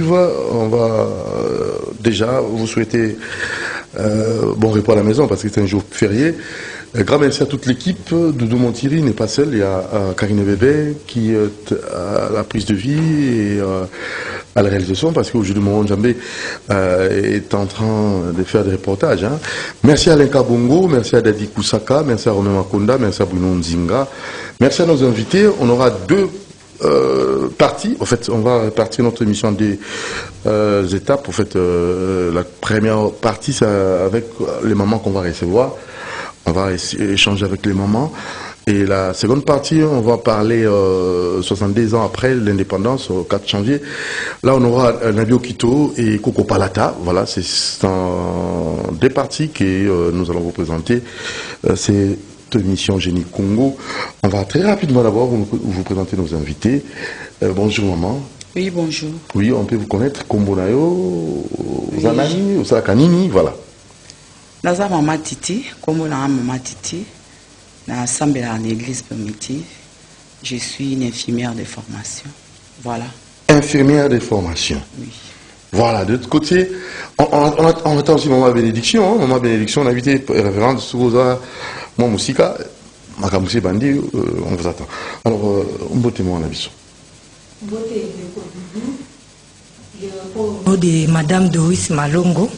suivre, on va déjà vous souhaiter bon repos à la maison parce que c'est un jour férié. Grand merci à toute l'équipe. Doudou Montiri n'est pas seul. Il y a Karine Bébé qui est à la prise de vie et à la réalisation parce qu'aujourd'hui, Moron Djambé est en train de faire des reportages. Hein. Merci à Lenka Bongo, merci à Dadi Kusaka, merci à Romain Makonda, merci à Bruno Nzinga. Merci à nos invités. On aura deux parties. En fait, on va répartir notre émission en deux étapes. En fait, la première partie, c'est avec les mamans qu'on va recevoir. On va échanger avec les mamans. Et la seconde partie, on va parler 70 ans après l'indépendance, au 4 janvier. Là, on aura Nabio Kito et Coco Palata. Voilà, c'est dans deux parties que nous allons vous présenter. C'est émission Génie Congo. On va très rapidement d'abord vous présenter nos invités. Bonjour maman. Oui, bonjour. Oui, on peut vous connaître Kombonayo, Zanani, Osalakanini, voilà. Naza Mama Titi, Kombona Mama Titi, na Sambela en église primitive. Je suis une infirmière de formation. Voilà. Infirmière de formation. Oui. Voilà, de l'autre côté, on attend aussi Maman Bénédiction. Hein. Maman Bénédiction, on a invité révérende Souza, moi Moussika, Makamoussi Bandi, on vous attend. Alors, on botte moi en abisso. Au nom de Madame Doris Malongo,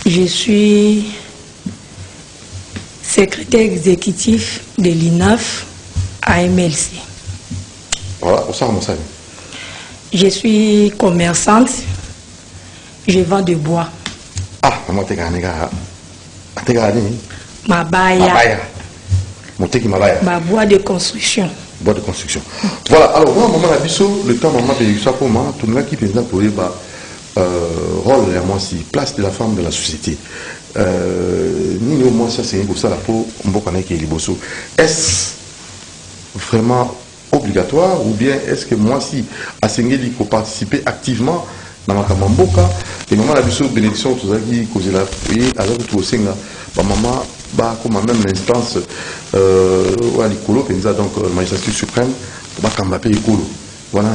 je suis secrétaire exécutif de l'INAF à MLC. Voilà, on s'en ça. Je suis commerçante, je vends du bois. Ah, moi t'es gagné, t'es gagné. Mabaya. Mabaya. Ma bois de construction. Bois de construction. Voilà, alors moi, maman Abisso, le temps maman de ça pour moi, tout le monde qui pense pour le rôle, moi aussi, place de la femme de la société. Ni au moins ça c'est pour ça la peau, on peut connaître qui est liboso. Est-ce vraiment obligatoire ou bien est-ce que moi si à Sengeli pour participer activement dans ma kamamboka et maman la biso bénédiction tout ça qui cause la et alors tout au senga ba maman ba comme même l'instance à l'icolo penza donc magistrat suprême ba kambapé icolo voilà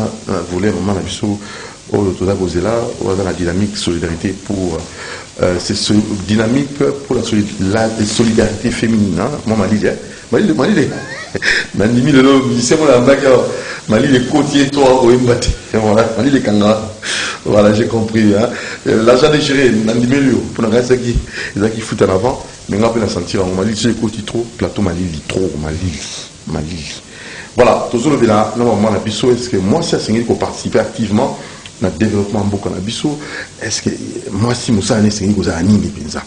voulait maman la biso au tout ça cause là dans la dynamique solidarité pour c'est ce dynamique pour la solidarité féminine hein moi Mali Nandimi le musicien mon ambassadeur Mali les côtiers toi au Mbati voilà Mali les Kanga voilà j'ai compris hein l'argent déchiré Nandimi lui pour ne rester qui fout en avant mais on peut la sentir en Mali c'est côté trop plateau Mali trop Mali voilà toujours le là normalement la biso est-ce que moi c'est signé pour participer activement dans le développement beaucoup na biso est-ce que moi si Moussa n'est signé aux années penza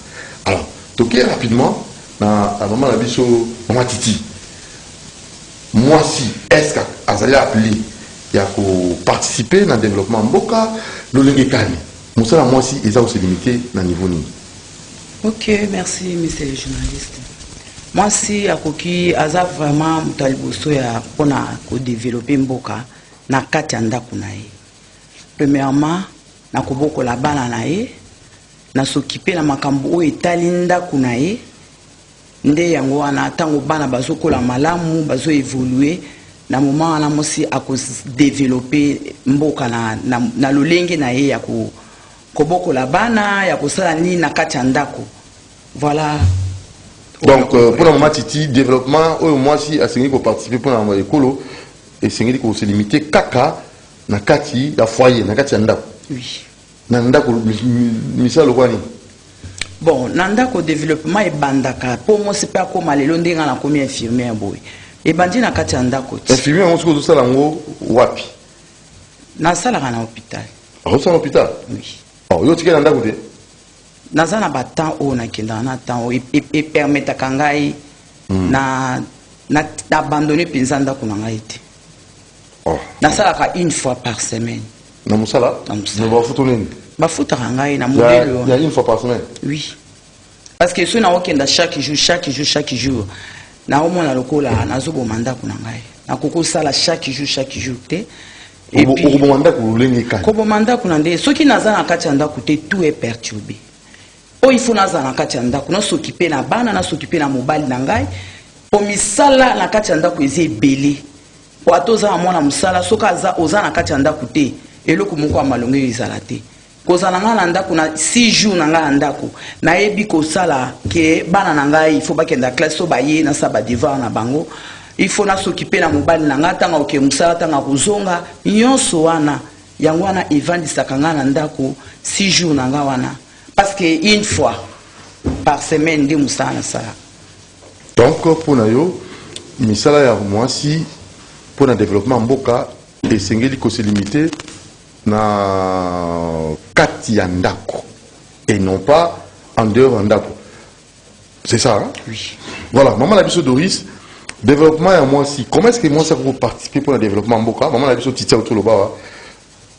alors toquer rapidement na maman la biso maman Titi. Moi si, est-ce qu'Azali a appelé il y a participer dans le développement Mboka, le Lengekani. Moi si, ils ont aussi limité dans le niveau ni. Ok, merci, monsieur le journaliste. Moi si, Aza vraiment Mutaliboso ya pona ko développer Mboka na Katianda kunae. Premièrement, na koboko la bana nae, na s'occuper na makambo etalinda kunae. Nde yango wana tango bana bazokola malamu bazo évoluer na moment wana mosi ako développer mboka na lolenge na ye ya ko koboko la bana ya kosala ni na kati ya ndako voilà donc pour la maman Titi développement au moi si asengi ko participer pour na écolo et sengi ko se limiter kaka na kati ya foyer na kati ya ndako oui na ndako misalo kwani. Bon, nanda ko développement e bandaka pour moi c'est pas comme les londinga na komi infirmière boy e bandi na kati anda ko infirmière on se ko sala ngo wapi na sala na hôpital à l'hôpital oui oh yo tike nanda ko te na zana ba temps o na kenda na temps et permettre kangai na abandonner pinzanda ko ngai te oh na sala ka une fois par semaine na musala na ba futoneni bafuta rangai na modèle il y a une fois par semaine oui parce que ceux na okenda chaque jour na omona lokola na zobo manda kuna ngai na koko sala chaque jour te et puis ko manda ko lengi kan ko manda kuna nde soki naza na kati anda te tout est perturbé o il faut naza na kati anda kuna s'occuper na bana na s'occuper na mobali na ngai po misala na kati anda ko eze belé po atoza mona musala soka za oza na kati anda te eloko moko amalonge ezala te kozala nga na ndako na 6 jours na nga na ndako nayebi kosala ke bana na ngai il faut bakenda classe so baye na sa ba devoir na bango il faut na s'occuper na mobali na nga tanga oke musala tanga kozonga nyonso wana yango wana evandisaka nga na ndako 6 jours na nga wana parce que une fois par semaine nde musala na sala. Donc pour nayo misala ya mwasi pour le développement mboka esengeli ko se limiter na kati ya ndako et non pas en dehors ndako. C'est ça, hein? Oui. Voilà, maman la biso Doris, développement ya mwasi, comment est-ce que moi ça peut participer pour le développement mboka? Maman la biso titia autour le bas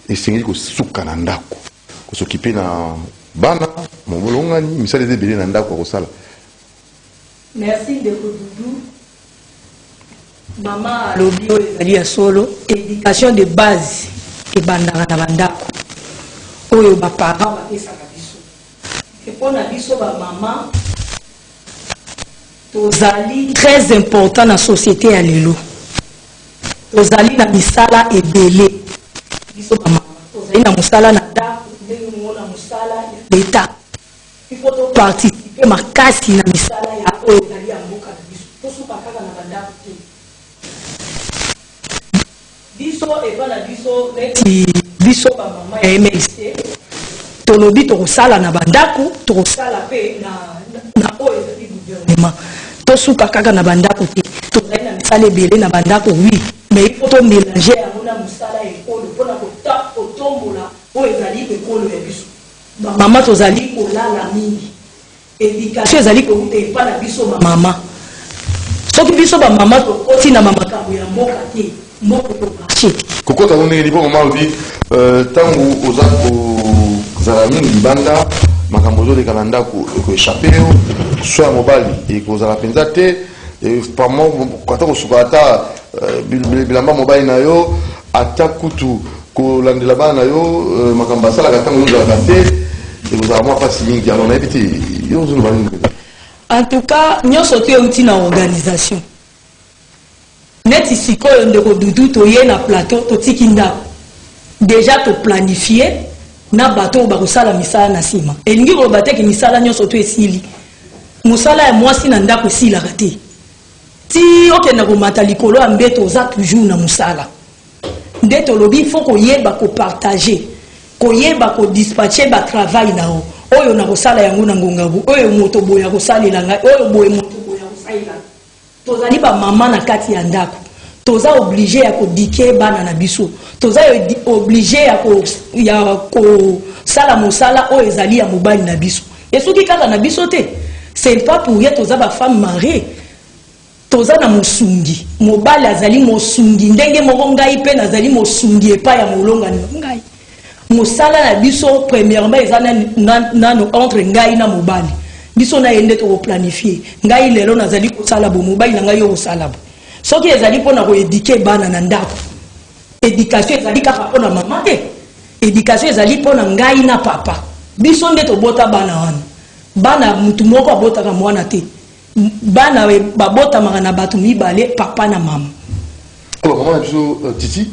esengeli ko suka na ndako. Ko s'occuper na bana, mobolongani, misala de belé na ndako ko sala. Merci de Doudou. Maman lobio ezali ya solo éducation de base ebandaka na bandako oyo baparent bapesaka biso mpona biso bamama tozali très important na société ya lelo tozali na misala ebele biso bamama tozali na mosala na ndako ndenge mona mosala ya leta ifo toparticipe makasi na misala ya oyo ezali ya mboka na biso tosuka kaka na bandako te biso ebana biso neti biso bamama ya MLC tolobi tokosala na bandako tokosala mpe na oyo ezali gouvernement tosuka kaka na bandako te tozali na misala ebele na bandako oui mais il faut tomélange yango na mosala ya ekolo mpona kotombola oyo ezali ekolo ya biso bamama tozali kolala mingi éducation ezali kouta epa na biso bamama soki biso bamama tokoti na makambo ya mboka te Koko ta ndenge lipo mama obi tangu ozala mingi libanda makambo zoleka na ndako ekoéchappe so ya mobali ekozala mpenza te pamo ata kosuka ata bilamba mobali na yo ata kutu kolandela bana na yo makambo asalaka ntango ozalaka te ekozala mwa mpasi mingi alors nayebi te yo ozoloba nini? En tout cas nyonso te euti na organisation neti sikoyo ndeko Dudu toye na plateau totiki ndako déjà to planifier na bato bakosala misala na sima elingi koloba te ke misala nyonso to esili mosala ya mwasi na ndako esilaka te ti okenda komata likolo ya mbeto oza toujours na mosala nde tolobi faut koyeba kopartage koyeba kodispatche batravail na o oyo na kosala yango na ngongabu oyo moto boye akosalela ngai oyo boye moto boye akosalela tozali bamama na kati ya ndako toza obligé ya kodike bana na biso toza obligé ya kosala mosala oyo ezali ya mobali na biso esoki kaka na biso te c'est pas pour ye toza bafemme mariée toza na mosungi mobali azali mosungi ndenge moko ngai mpe nazali mosungi epai ya molongani ngai mosala na biso premièrement eza nano entre ngai na mobali biso na yende to planifier ngai lelo nazali kosala bo mobali na ngai yo kosala bo soki ezali mpona koéduke bana na ndako éducation ezali kaka mpona mama te éducation ezali mpona ngai na papa biso nde tobota bana wana bana mutu moko abotaka mwana te bana babotamaka na bato mibale papa na mama. Alors maman na biso Titi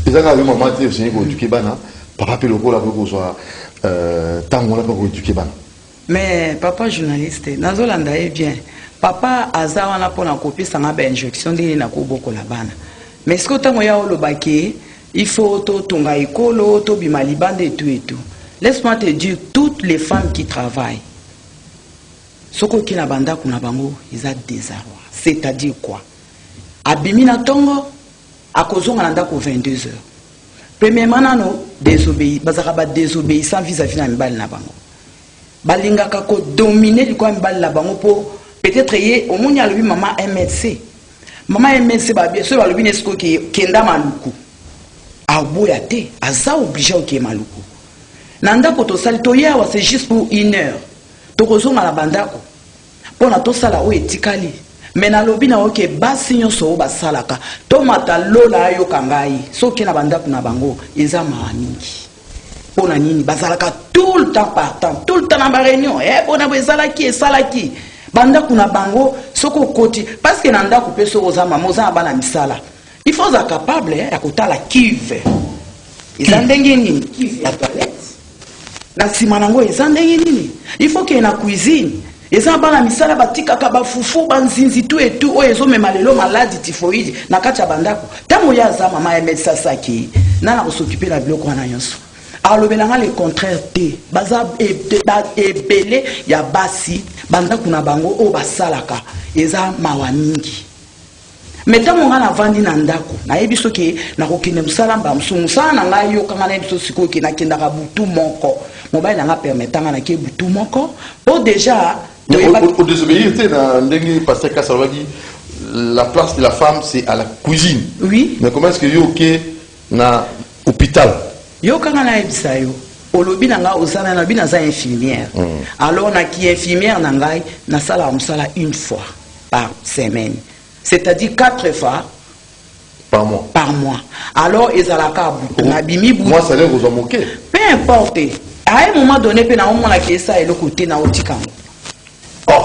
ezaka yo mama te osengi koéduke bana papa pe lokola pe kozwa ntango wana mpe koéduke bana. Mais papa journaliste nazolanda ye bien papa aza wana mpona kopesanga bainjection ndenge nakobokola bana mais soki ntango ya olobaki il faut totonga ekolo tobima libanda etu laisse-moi te dire toutes les femmes qui travaillent soki oki na bandako na bango eza désarroi c'est-à-dire quoi abimi na ntongo akozonga na ndako 22 heures premièrement nano bazaka badésobéissant vis-à-vis na mibali na bango balingaka kodomine likolo ya mibali na bango mpo peut-être ye omoni alobi mama MLC so balobi nesko kenda maluku aboya te aza obligé okeye maluku na ndako tosali toye awa c'est juste pour 1 heure tokozonga na bandako mpona tosala oyo etikali me nalobi na oke basi nyonso oyo basalaka tomata lola ayoka ngai soki na bandako na bango eza mawa mingi mpona nini bazalaka tout le temps partant tout le temps na baréunion mpona bo esalaki bandako na bango soki okoti parce que na ndako mpe soki oza mama oza na bana misala il faut oza capable ya kotala kive eza ndenge nini kivi ya toilette na nsima nango eza ndenge nini il faut que na cuisine eza bana misala batikaka bafufu banzinzi tu etu oyo ezomema lelo maladi typhoïde na kati ya bandako ntango oyo aza mama ya médecin saki nana kosokipe na biloko wana nyonso alobelanga le contraire te baza ebele ya basi bandako na bango oyo basalaka eza mawa mingi me ntango nga navandi na ndako nayebi soki nakokende mosala mbamosu mosala na ngai yokanga nayebi so sikoyo ke nakendaka butu moko mobali na nga permetanga nakie butu moko po déjà au désobéir, Pasteur Kassalova dit la place de la femme c'est à la cuisine. Oui. Mais comment est-ce que yoke na hôpital? Yokanga na ebisa yo. Olobi na nga osana na bina za infirmière. Alors na ki infirmière na ngai na sala musala une fois par semaine. C'est-à-dire 4 fois par mois. Par mois. Alors ezalaka butu na bimi butu. Moi ça l'air vous en moquer. Peu importe. À un moment donné pe na on la ki ça et le côté na otikango.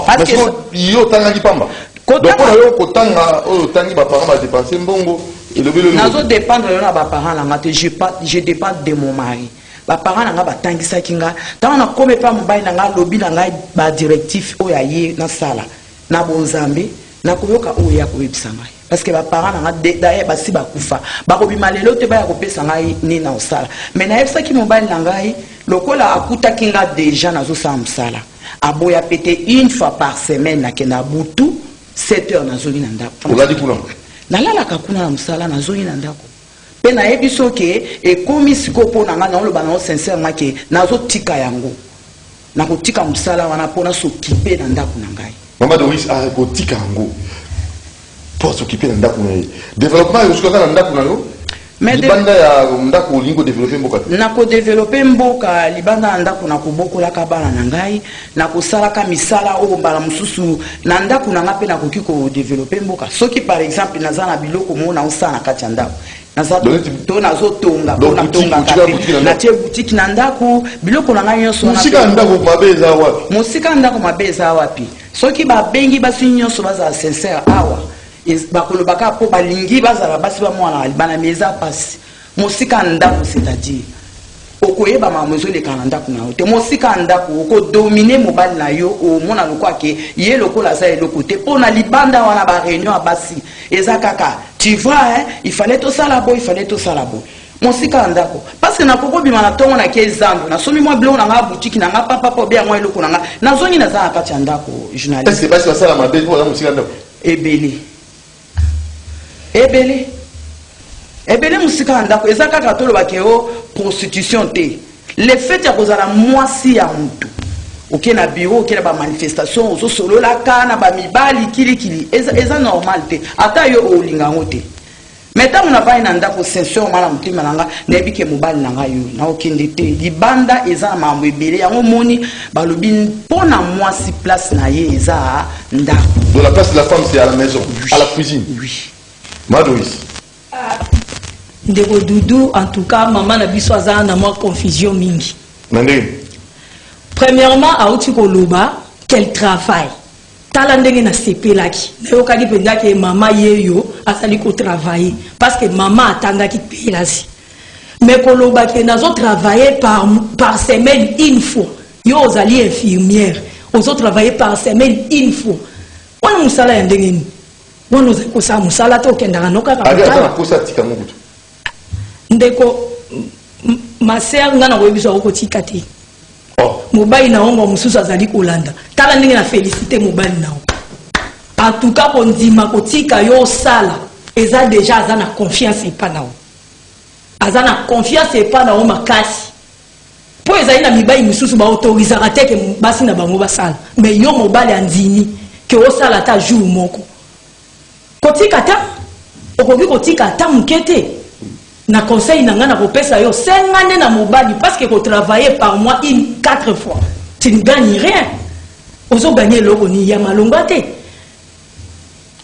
Parce que yo tanga pamba. Donc on yo kotanga o tangi ba parents ba dépenser mbongo et le belo. Nazo dépendre na ba parents la ngate je dépends de mon mari. Ba parents na nga ba tangisa kinga. Tant na comme pas mobile na nga lobby na nga ba directif o ya ye na sala. Na bonzambe na koyoka o ya ko ebisanga. Parce que ba parents na nga d'ailleurs ba si ba kufa. Ba ko bimalelo te ba ya ko pesa ngai ni na osala. Mais na efsa ki mobile na ngai lokola akuta kinga déjà nazo sa msala. Aboya pété une fois par semaine na kena butu 7 heures na zoli na ndako. Oladi kuna. Na lala kakuna na musala na zoli na ndako. Pe na yebiso ke e komi sikopo na nga na oloba na sincèrement ke nazo tika yango. Na ko tika musala wana pona s'occuper na ndako na ngai. Mama Doris a ko tika yango. Pour s'occuper na ndako na. Développement jusqu'à na ndako na yo. Mais libanda ya ndako lingo développer mboka. Na ko développer mboka libanda ndako na kobokola ka bana na ngai na ko salaka misala o mbala mususu na ndako na ngape na koki ko développer mboka. Soki par exemple naza na biloko mona osana kati ya ndako. Naza to nazo tonga na tonga ka na tie boutique na ndako biloko na ngai nyonso na musika ndako mabeza wapi? Musika ndako mabeza wapi? Soki ba bengi basi nyonso baza sincère awa. Bakolo baka po balingi bazala basi ba mwana libana meza pasi musika ndako c'est-à-dire okoyeba mamozo le kananda kuna te musika ndako oko dominer mobali na yo o mona lokwa ke ye lokola za eloko te pona libanda wana ba réunion basi eza kaka tu vois hein il fallait tout ça là-bas il fallait tout ça là-bas musika ndako parce que na koko bima na tongo na ke zambo na somi moi blo na nga boutique na nga papa po bien moi eloko na nga na zongi na za kati ndako journaliste est-ce que basi ba sala mabe pour la musika ndako ebele musika ndako eza kaka toloba ke o prostitution te le fait ya kozala mwasi ya mutu oke na bureau oke na ba manifestation ozo solo la kana ba mibali kilikili eza normal te ata yo olinga ngo te meta mona bai na ndako sincère mala mutima nanga na ebike mobali nanga yo na okende te libanda eza mambo ebele yango moni balobi pona mwasi place na ye eza ndako. Donc la place de la femme c'est à la maison, à la cuisine. Oui. Madoris. Ndeko Doudou, en tout cas, maman na biso aza na moi confusion mingi. Nande. Premièrement, auti ko loba qu'elle travaille. Tala ndenge na sepelaki. Na yo kaki penza ke mama yeyo asali ko travailler parce que maman atanga ki pelasi. Mais ko loba ke nazo travailler par semaine une fois. Yo ozali infirmière, ozo travailler par semaine une fois. Wana musala ya ndenge ni. Wana ozo ko sa musala to kendanga noka ka. Aga na kosa tika mutu. Ndeko ma sœur ngana ko biso ko tika te. Mobali na ongo mususu azali kolanda. Tala ndenge na féliciter mobali na. En tout cas pour ndima ko tika yo sala, eza déjà azana confiance epa na. Azana confiance epa na o makasi. Po eza ina mibali mususu ba autoriser ate ke basi na bango basala. Mais yo mobali andini ke o sala ta jour moko. Kotika ta okoki kotika ta mukete. Na conseil na ngana kopesa yo 5 années na mobali parce que ko travailler par mois 4 fois. Tu ne gagnes rien. Ozo gagner loko ni ya malonga te.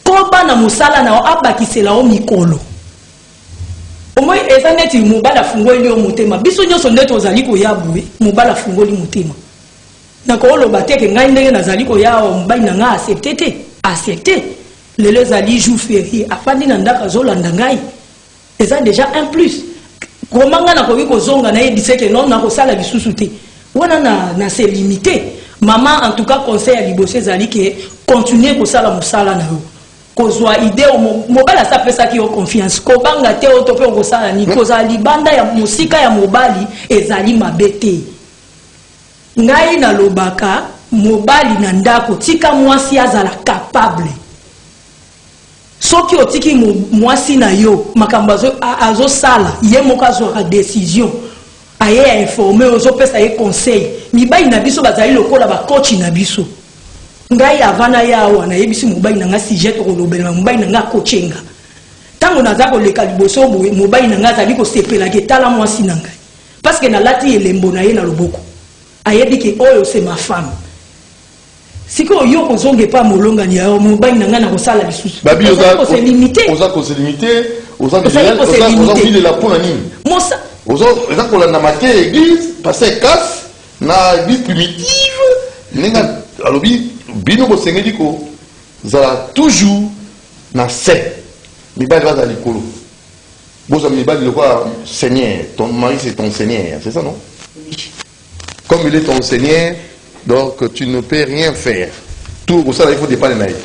Koba na musala na abakisela o mikolo. Omo eza neti mobala fungoli o mutema. Biso nyoso ndeto ozali ko yabuwe, mobala fungoli mutema. Na ko loba te ke ngai ndenge nazali ko ya o mobali na nga accepter te. Accepter. Lelo zali jour férié afandi na ndaka zolanda ngai. Et ça déjà un plus. comment nga na koki kozonga na yebise ke non na kosala lisusu te wana na c'est limité. Maman en tout cas conseil à liboso ezali ke continuer kosala mosala na yo kozwa idée mobali asapesaki yo confiance kobanga te oto mpe okosala ni kozala libanda ya mosika ya mobali ezali mabe te. Ngai nalobaka mobali na ndako tika mwasi azala capable soki otiki mwasi na yo makambo azosala ye moko azwaka décision aye ya informe ozopesa ye conseil mibali na biso bazali lokola bakochi na biso. Ngai avana yawa na yebisi mobali na nga sujet kolobela mobali na nga kochenga tango naza koleka liboso boye mobali na nga azali kosepela ke tala mwasi na ngai parce que nalati elembo na ye na loboko ayebi ke oyo c'est ma femme. Siko yo kozonge pa molongani ya mobali na nga na kosala lisusu babi oza limité oza de la pona nini mosa oza kolanda mate église passer casse na église primitive ninga alobi bino bosengeli ko zala toujours na se mibali baza likolo boza mibali le quoi Seigneur ton mari c'est ton Seigneur c'est ça non comme il est ton Seigneur donc tu ne peux rien faire tout ça il faut dépendre na ye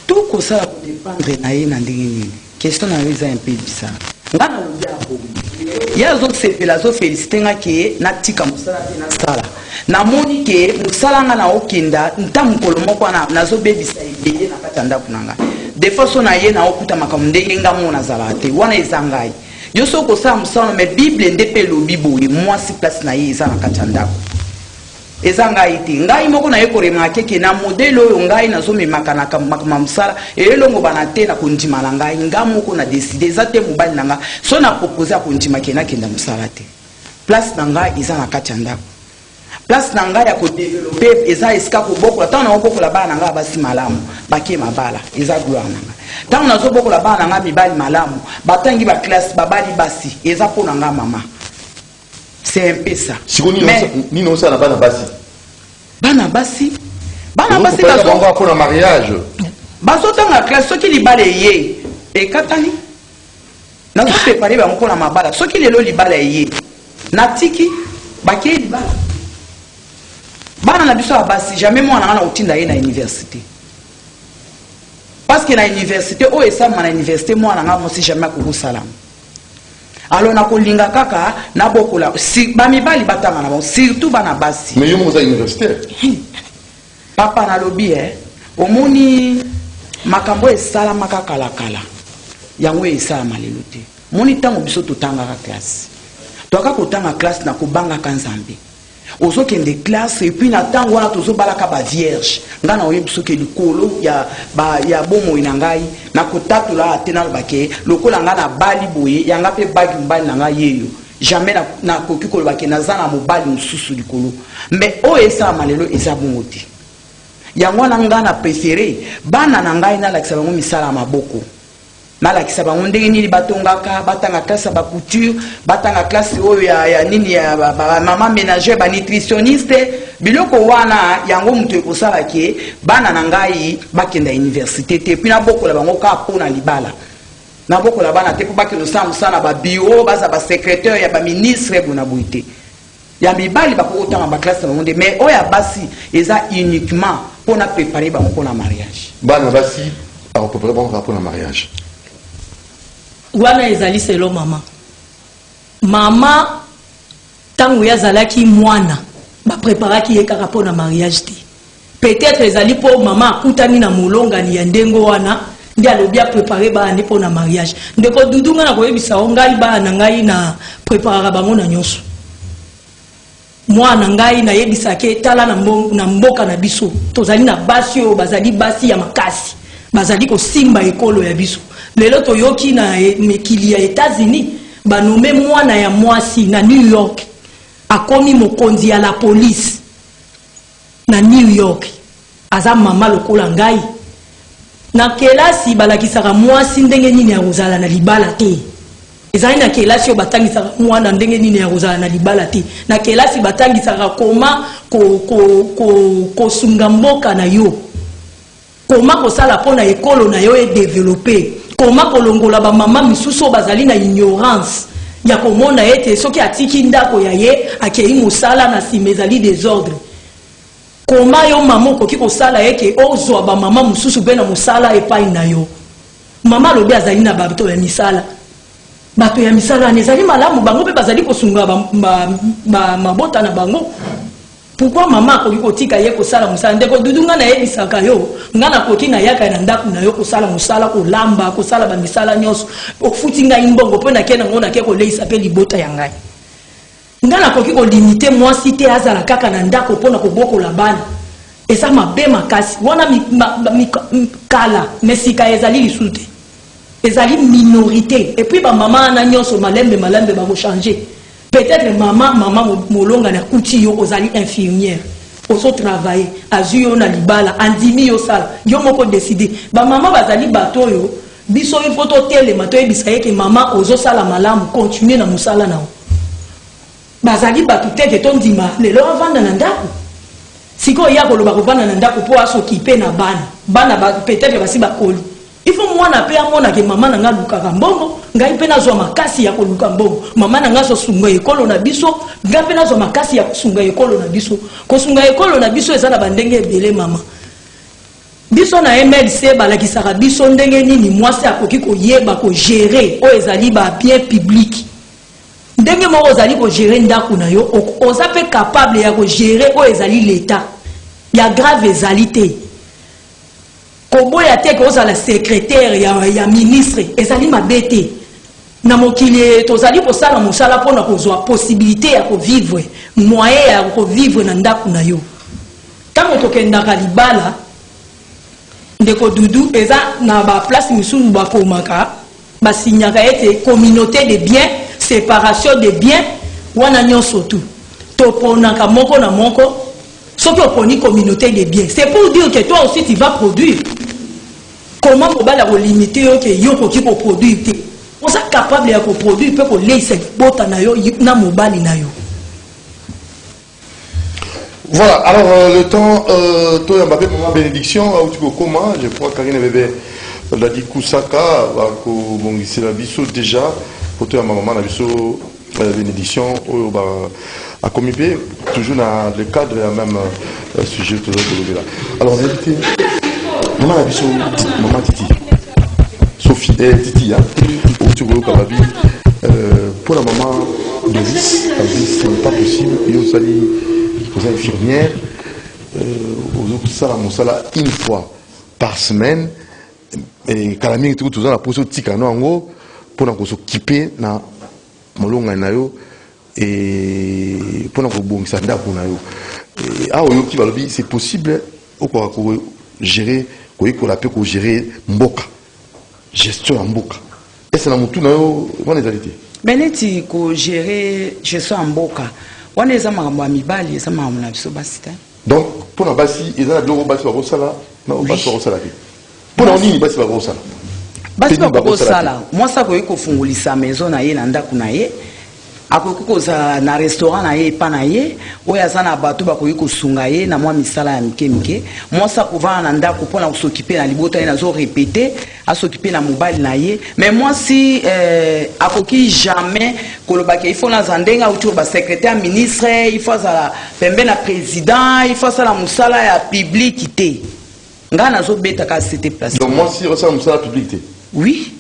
tout ça dépendre na ye na ndenge nini question na yo eza un peu bizarre nga na lobi ako ye azosepela azofélicité nga ke natika mosala te nasala namoni ke mosala nga na okenda nta mokolo moko wana nazobebisa ebele na kati ya ndako na ngai des fois so na ye na okuta makambo ndenge nga mo nazalaka te wana eza ngai yo so okosala mosala me bible nde mpe elobi boye mwasi place na ye eza na kati ya ndako eza ngai te ngai moko na ye koremaka ke na modele oyo ngai nazomemaka na makambo mosala elongo bana te na kondima na ngai nga moko na décide eza te mobali na nga so na propose akondima ke nakenda mosala te place na ngai eza na kati ya ndako place na ngai ya kodevelope eza esika kobokola ntango na kobokola bana na ngai basi malamu bake mabala eza gloire na ngai ntango nazobokola bana na ngai mibali malamu batangi baklasse babali basi eza mpo na ngai mama. C'est un peu ça. Si on ni non ça na bana basi. Bana basi bazo pour le mariage. Bazo tanga classe soki libala ye e katani. Na ko préparer ba moko na mabala soki lelo libala ye. Na tiki baké libala. Bana na biso basi jamais moi na otinda ye na université. Parce que na université o esa na université moi na nga si jamais ko salam. Alors na kolinga kaka na bokola si ba mibali batanga na bon surtout bana basi mais yo mo za universitaire papa na lobi omoni makambo esala makakala kala yango esala malelo te moni tango biso totanga ka classe toka kotanga classe na kobanga kanzambe ozokende classe et puis na tango wana tozobalaka ba vierge ngana oyebiso ke likolo ya bomo ina ngai na kotatula atena lobake lokola ngana bali boye yanga pe bagi mbali na ngai yeyo jamais na koki kolobake nazana mobali mususu likolo mais o esa malelo eza bongo te yango na ngana préféré bana na ngai na lakisa bango misala maboko na lakisa bango ndenge nini batongaka batanga classe ba couture batanga classe oyo ya nini ya mama ménagère ba nutritionniste biloko wana yango mutu ekosala ke bana na ngai bakenda université te puis na bokola bango ka pona libala na bokola bana te po bakeno sana ba bureau baza ba secrétaire ya ba ministre bona boité ya mibali bakotanga ba classe bango de mais oya basi eza uniquement pour na préparer bango pour la mariage bana basi a préparer bango pour la mariage. Wana ezali selo mama tango yazalaki mwana ba préparaki ye kaka pona mariage te peut-être ezali po mama akutani na molongani ya ndengo wana ndi alobi a préparer ba ani pona mariage ndeko dudunga na koyebisa ngai ba na ngai na préparer bango na nyonso mwana ngai na yebisa ke tala na mboka na biso tozali na basi o bazali basi ya makasi bazali ko simba ekolo ya biso lelo toyoki na mekili ya États-Unis banome mwana ya mwasi na New York akomi mokonzi ya la police na New York aza mama lokola ngai na kelasi balakisaka mwasi ndenge nini ya kozala na libala te ezali na kelasi batangisaka mwana ndenge nini ya kozala na libala te na kelasi batangisaka koma kosunga mboka na yo koma kosala pona ekolo na yo e développer koma kolongola ba mama misusu bazali na ignorance ya komona ete soki atiki ndako ya ye akei mosala na nsima ezali désordre. Koma yo mama okoki kosala eke ozwa bamama mosusu mpe na mosala epai na yo. Mama alobi azali na bato ya misala. Bato ya misala wana ezali malamu bango mpe bazali kosunga mabota na bango. Pourquoi maman akoki kotika ye kosala mosala ndeko dudu nga nayebisaka yo nga nakoki nayaka na ndako na yo kosala mosala kolamba kosala bamisala nyonso ofuti ngai mbongo mpo nake nango nake koleisa mpe libota ya ngai nga nakoki kolimite mwasi te azala kaka na ndako mpo na kobokola bana eza mabe makasi wana kala mesika ezali lisusu te ezali minorité et puis bamama ana nyonso malembe bakochange. Peut-être maman molonga na kuti yo ozali infirmière ozo travailler azu yo na libala andimi yo sala yo moko décider ba maman bazali bato yo biso il faut to tele mato e bisaye ke maman ozo sala malamu continuer na musala na bazali bato teke to ndima lelo avanda na ndako siko ya ko loba ko vanda na ndako po aso kipe na bana peut-être basi bakoli il faut moi na pe amona ke maman nga lukaka mbongo ngai pe nazwa makasi ya koluka mbongo maman nga so sunga ekolo na biso ngai pe nazwa makasi ya sunga ekolo na biso ko sunga ekolo na biso ezala bandenge ebele mama biso na MLC balakisaka biso ndenge nini mwasi akoki koyeba ko gérer o ezali ba bien public ndenge moko ozali ko gérer ndako na yo oza pe capable ya ko gérer o ezali l'état ya grave ezali te Kobo ya te ko la secrétaire ya ministre ezali mabete na mokili tozali kosala mosala pona kozwa possibilité ya ko vivre moyen ya ko vivre na ndako na yo tango tokendaka libala ndeko dudu eza na ba place misusu bakomaka basinyaka ete communauté de biens séparation de biens wana nyonso tout toponaka moko na moko. Ce qui oponi communauté de biens, c'est pour dire que toi aussi tu vas produire. Comment on va limiter que yo koki ko produire? On est capable de produire peut qu'on laisse bota na yo na mobali na yo. Voilà, alors le temps, toi Mbappé pour ma bénédiction, où tu peux comment? Je crois Karine bébé l'a dit Kusaka, bon c'est la biso déjà, pour toi maman la biso la bénédiction, à communiquer toujours dans le cadre et même sujet de là. Alors on a invité maman la biso, maman Titi, Sophie, Titi, où tu veux Kababi, pour la maman Doris, ce n'est pas possible, il y a aussi aux infirmières, aux salles une fois par semaine, et quand la mine tout ça, la pose tikano en gros, pour nous s'occuper na molonga na yo et pour nous bongisa nda pour na yo. Ah oyo qui va le c'est possible au quoi gérer ko la peut gérer mboka gestion en mboka. Et c'est na mutu na yo on est arrêté. Beneti ko gérer gestion en mboka. On est à Mibali, et ça m'a donc, pour la basi, il y a un bureau basi au sala, non, basi au sala. Pour la nuit, basi au sala. Basi au sala. Moi, ça veut dire qu'on fait sa maison na ye nanda kunaye. Ako koza na restaurant na ye pa na ye, oya sana bato ba koyi ko sunga ye na moi misala ya mike. Moi ça pouvoir na ndako pona s'occuper na libota na zo répéter, à s'occuper na mobile na ye. Mais moi si akoki jamais kolobaki il faut na zandenga ou ba secrétaire ministre, il faut ça pembe na président, il faut ça la musala ya publicité. Nga na zo beta ka c'était place. Donc moi si ressent musala publicité. Oui.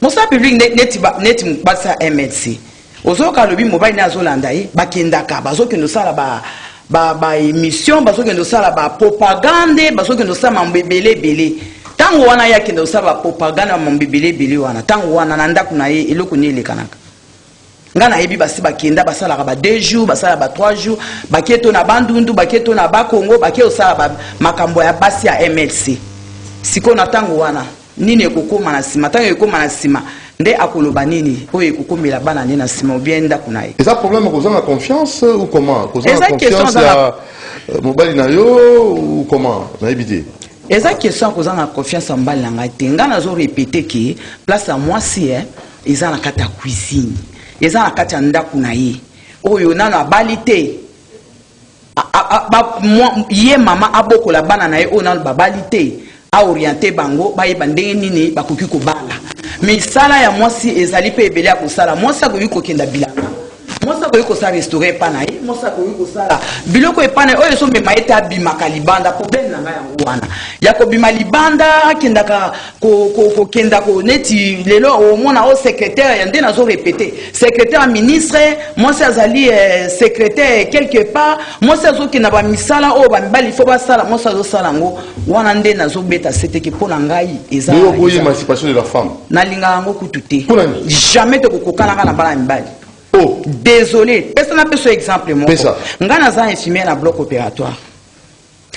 Musala public net basa MLC. Ozoka lobi mobile na zolanda ye bakendaka bazokendo sala ba émission bazokendo sala ba propagande bazokendo sala mbebele bele tango wana ya kendo sala propagande mbebele bele wana tango wana na ndako na ye eloko ni elekanaka ngana yebi basi bakenda basala ba 2 jours basala ba 3 jours baketo na bandundu baketo na ba Congo baketo sala makambo ya basi ya MLC siko na tango wana nini ekokoma na sima tango ekokoma na sima nde akoloba nini oyo ekokomela bana nde na sima bien ndako na ye. Et ça problème kozanga la confiance ou comment? Kozanga confiance ya mobali na yo ou comment? Na ebité. Eza question kozanga confiance en mobali na ngai te. Nga nazo répéter que place à moi si eza na kata cuisine. Eza na kata ndako na ye. Oyo nana abali te. Ye mama abokola bana na ye oyo nana babali te. A orienté bango ba yeba ndenge nini bakoki kobala. misala ya mwasi ezali pe ebele ya kosala mwasi akoki kokenda bilanga mwasi akoki kosala restaurant epa na ye mwasi akoki kosala biloko epa na ye oyo ezomema ete abimaka libanda problème na ngai yango wana ya kobima libanda akendaka kokenda neti lelo omona o secrétaire nde nazorepete secrétaire ya ministre mwasi azali secrétaire quelque part mwasi azokenda bamisala oyo bamibali fo basala mwasi azosala yango wana nde nazobeta seteke mpo na ngai eza émancipation de la femme nalinga yango kutu te jamais tokokokanaka na bana mibali. Oh, désolé. Personne n'a pas ce exemple. Moi, nga naza infirmière na bloc opératoire.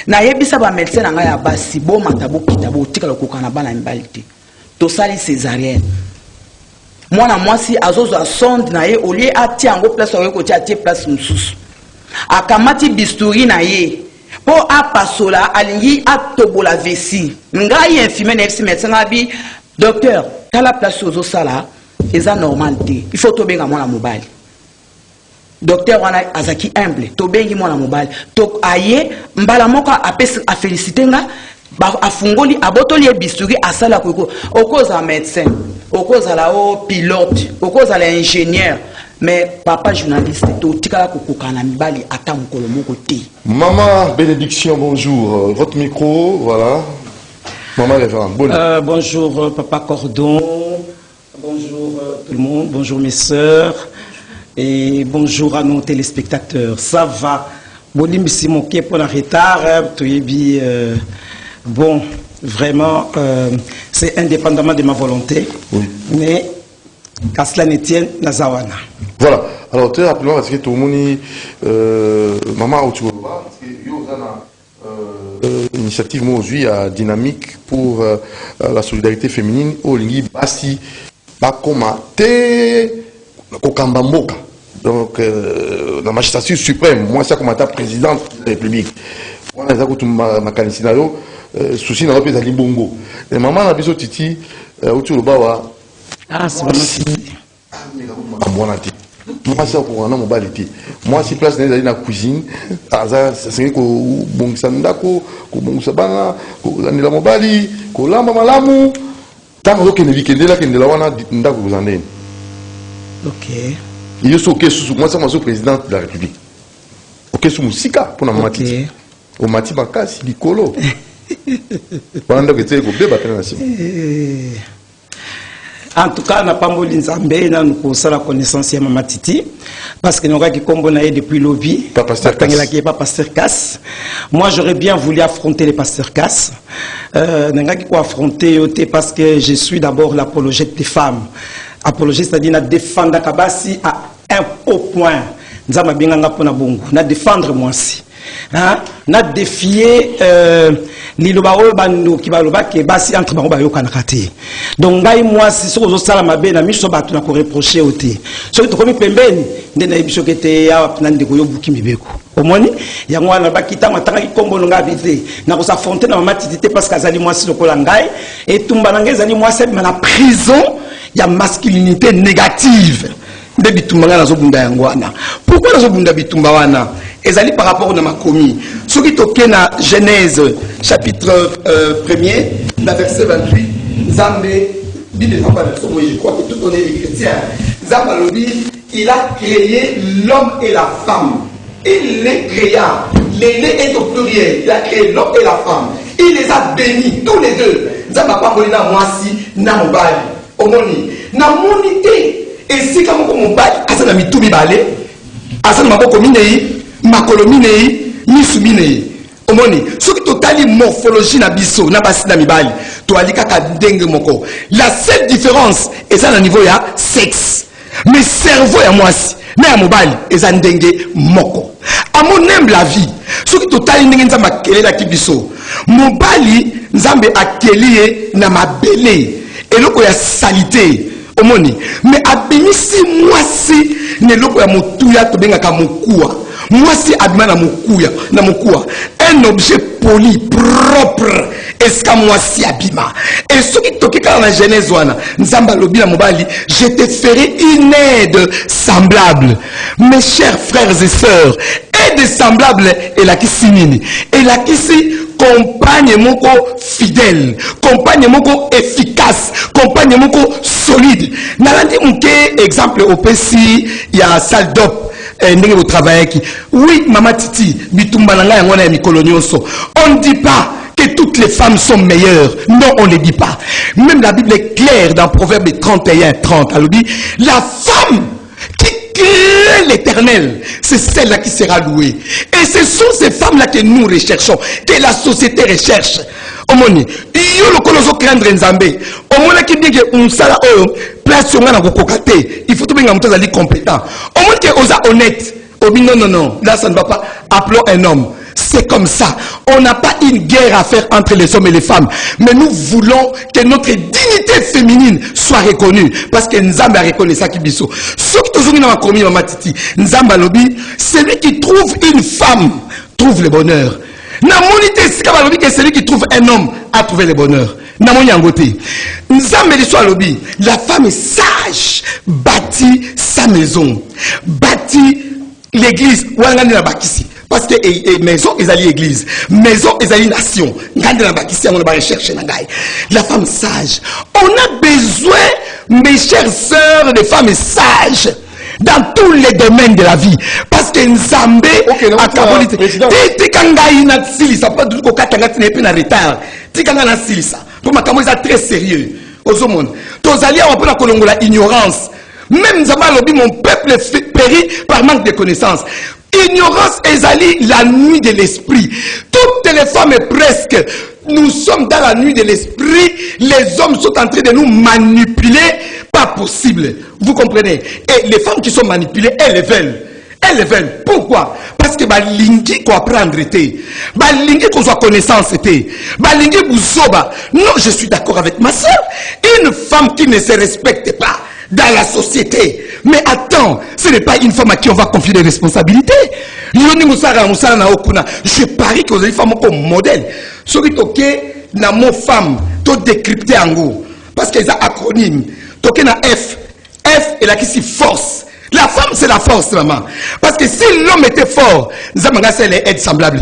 Na yebisa ba médecin na nga ya basi bo matabo kitabo tikala kokana bana mibali te. To sali césarienne. Mwana mwasi azozo a sonde na ye au lieu ati ango place oyo ko ati place mususu. Akamati bisturi na ye. Po apasola alingi atobola vessie. Nga yi infirmière na FC médecin abi docteur, kala place ozo sala eza normal te. Il faut tobenga mwana mobali. Docteur wana azaki humble. Tobengi mwana mobali. To aye mbala moko a féliciter nga afungoli abotoli e bisturi asala ko okoza médecin, okoza la pilote, okoza la ingénieur. Mais papa journaliste, to tikala kokokana mibali ata mukolo moko te. Maman Bénédiction, bonjour. Votre micro, voilà. Maman Révérend, bonjour papa Cordon. Bonjour tout le monde, bonjour mes sœurs et bonjour à nos téléspectateurs. Ça va? Bolimisi moké pour la retard, bon, vraiment, c'est indépendamment de ma volonté, oui. Mais qu'à cela ne tienne, Nazawana. Voilà, alors très rapidement, parce que tout le monde, maman Otuoba, parce que initiative aujourd'hui à dynamique pour la solidarité féminine au Lingi Basi. Bakoma te kokambamboka donc la magistrature suprême moi ça comme état président de la République moi ça ko tumba makanisi na yo souci na opeza libongo et maman na biso titi uti lobawa c'est vraiment mbona ti moi ça ko na mobali ti moi si place na na cuisine aza c'est ko bongisa ndako ko bongisa bana ko la mobali ko lamba malamu. Tant que vous avez ok. Il est ok sous moi, c'est le président de la République. Ok, sous Moussika pour la Mati. Au Mati Bakasi, Nicolo. Pendant que tu es en tout cas, on n'a pas moulé Nzambe, nous avons la connaissance de Maman Titi, parce que nous avons combiné depuis lobby. Pas Pasteur Cass. Pas Pasteur Cass. Moi, j'aurais bien voulu affronter les Pasteur Cass. Nous avons affronter parce que je suis d'abord l'apologète des femmes. Apologète, c'est-à-dire na défendre Kabasi à un haut point. Nous avons bien na défendre moi aussi. Na défier liloba oyo bando ki baloba ke basi entre bango bayoka na kati donc ngai moi si so sala mabe na miso bato na ko reprocher ote so to komi pembeni nde na biso kete ya na ndeko yo buki mibeko omoni yango wana bakita matanga ki kombo nga bité na ko s'affronter na matitité parce que azali moi si lokola ngai et tumba na ngai azali moi c'est na prison ya masculinité négative nde bitumba nga nazobunda yango wana pourquoi nazobunda bitumba wana ezali par rapport na makomi soki tokena Genèse chapitre 1er la verset 28 Nzambe Bible je crois que tout on est les chrétiens Nzambe il a créé l'homme et la femme il les créa les est au pluriel il a créé l'homme et la femme il les a bénis tous les deux Nzambe pamboli na mwasi na mobali omoni na monité et si comme mobali asana mitubi balé asana maboko minei makolo minei misu minei omoni soki totali morphologie na biso na basi na mibali to alika ka ndenge moko la seule différence eza na niveau ya sexe mais cerveau ya mwasi na ya mobali eza ndenge moko amonem la vie soki totali ndenge nzambe akelela ki biso mobali nzambe akelie na mabele eloko ya salité omoni mais abimisi mwasi neloko ya motuya tobengaka mokuwa mwasi abima na mokuwa un objet poli propre eska mwasi abima et soki tokika na Genèse wana nzamba lobi na mobali je te ferai une aide semblable mes chers frères et sœurs aide semblable et la qui sinini et la qui si compagne moko fidèle, compagne moko efficace, compagne moko solide. Nalandi mouke exemple au PC, il y a salle d'op. Au travail qui oui maman Titi bitumba nanga yango na mikolo nyonso. On ne dit pas que toutes les femmes sont meilleures. Non, on ne le dit pas. Même la Bible est claire dans Proverbe 31:30. Elle dit la femme qui crée l'Éternel, c'est celle-là qui sera louée. Et ce sont ces femmes-là que nous recherchons, que la société recherche. Omoni, yo le kolozo craindre nzambe. Omona qui dit que on sala place sur na kokokate. Il faut tout bien monter ali compétent. Omoni que osa honnête. Obi non, là ça ne va pas. Appelons un homme. C'est comme ça. On n'a pas une guerre à faire entre les hommes et les femmes. Mais nous voulons que notre dignité féminine soit reconnue. Parce que Nzamba reconnaît ça qui biso. Ce qui toujours dans ma commune, Maman Titi, Nzamba lobby, celui qui trouve une femme trouve le bonheur. Namonité, c'est celui qui trouve un homme a trouvé le bonheur. Namoni Angoté. Nzamba l'histoire lobby. La femme est sage, bâtit sa maison, bâtit l'église. Ouangani na bakisi. Parce que maison est alliée église, maison est alliée nation. La femme sage. On a besoin, mes chères sœurs, de femmes sages dans tous les domaines de la vie. Parce que Nzambe a kabolité. Tikangai na silisa pas du kokata ngati nepe na retard. Tikanga na silisa. Pour ma kamo est très sérieux. Aux hommes. Tozalia on peut la kolongola ignorance. Même Nzamba lobi mon peuple périt par manque de connaissances. Ignorance ezali la nuit de l'esprit. Toutes les femmes presque, nous sommes dans la nuit de l'esprit. Les hommes sont en train de nous manipuler. Pas possible. Vous comprenez? Et les femmes qui sont manipulées, elles veulent. Elles veulent. Pourquoi? Parce que balingi ko apprendre été. Balingi ko soit connaissance été. Balingi bouzoba. Non, je suis d'accord avec ma soeur. Une femme qui ne se respecte pas dans la société. Mais attends, ce n'est pas une femme à qui on va confier des responsabilités. Je parie que vous avez une femme comme modèle. Ce qui est na mon femme, to décrypter en gros. Parce qu'il y a un acronyme. Toké na F. F est là qui s'y force. La femme, c'est la force, maman. Parce que si l'homme était fort, nous avons l'aide semblable.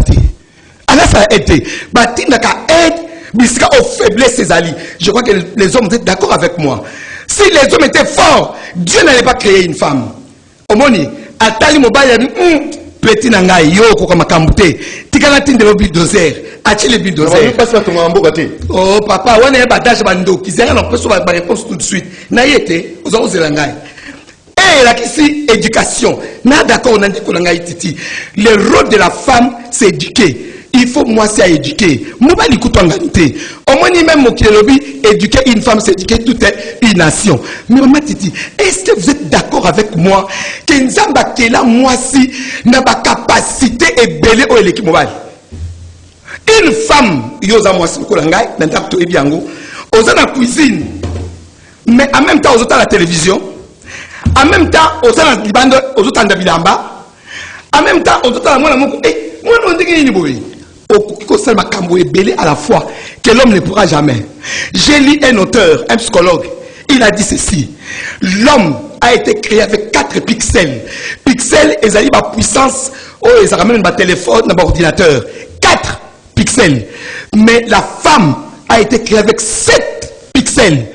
Alors ça a été. Batina ka aide, bisika aux faiblesses ses alliés. Je crois que les hommes sont d'accord avec moi. Si les hommes étaient forts, Dieu n'allait pas créer une femme. Omoni, atali mobile petit nangai yo ko makambuté. Tikana tinde le bulldozer, ati le bulldozer. Oh papa, on est badage bando, qui zéra non peut so ba réponse tout de suite. Na yete, ozo ozelangai. Et là ici éducation. Na d'accord on a dit ko nangai titi. Le rôle de la femme c'est éduquer. Il faut moi c'est à éduquer. Mobile ko twanganité. Au moins même mon lobby, éduquer une femme, c'est éduquer toute une nation. Mais maman Titi, est-ce que vous êtes d'accord avec moi que Nzamba Kela, moi si, n'a pas capacité et belé au l'équipe mobile? Une femme, yosa moi si, kolangai, dans ta to ebiango, aux la cuisine, mais en même temps aux autres à la télévision, en même temps aux autres à la bande, aux autres à la bilamba, en même temps aux autres à la moi, on dit qu'il y a à la fois que l'homme ne pourra jamais. J'ai lu un auteur, un psychologue, il a dit ceci: l'homme a été créé avec 4 pixels. Pixels, ils ont la puissance, ils ont même un téléphone, un ordinateur. 4 pixels. Mais la femme a été créée avec 7 pixels.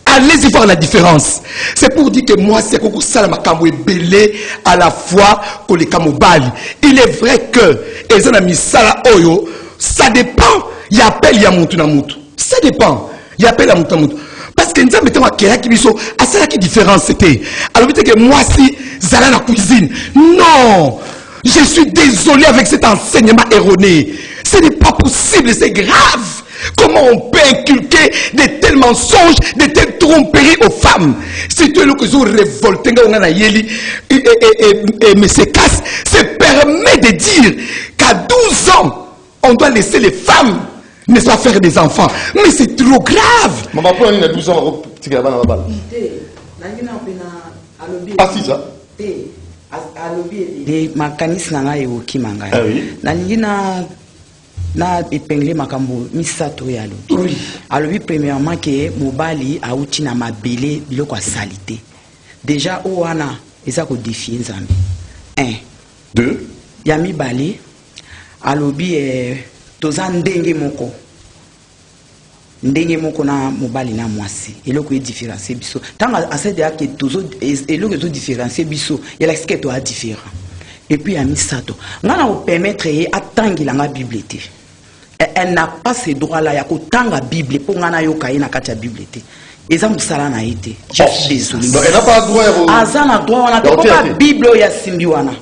Allez-y voir la différence. C'est pour dire que moi, c'est que ça m'a belé à la fois que les camobali. Il est vrai que les amis sala oyo, ça dépend. Il y a appel, il y a moutou na moutou. Ça dépend. Il y a appel à moutou na moutou. Parce que nous avons à ça qui différence c'était. Alors vous dites que moi si Zala la cuisine. Non. Je suis désolé avec cet enseignement erroné. Ce n'est pas possible, c'est grave. Comment on peut inculquer de tels mensonges, de telles tromperies aux femmes? Si tu es le que vous révolté, et M. Casse se permet de dire qu'à 12 ans, on doit laisser les femmes, n'est-ce pas, faire des enfants. Mais c'est trop grave. Maman, pour une 12 ans, tu vas la balle. Ah, si, ça. Des mécanismes nanga yoki manga. Ah oui. Na épinglé makambo misato ya lo. Oui. Alors premièrement que mobali a outi na mabele biloko salité. Déjà owana eza ko défier Nzambe. 1. 2. ya mibale alobi toza ndenge moko na mobali na mwasi eloko e différencier biso tanga asede yake tozo eloko to différencier biso ya la ske to a différent et puis ya misato ngana ko permettre atangila nga bible te elle n'a pas ce droit là ya ko tanga bible po ngana yoka ina kati ya bible te eza musala na ite je suis désolé donc elle n'a pas droit azana droit wana to pas bible ya simbi wana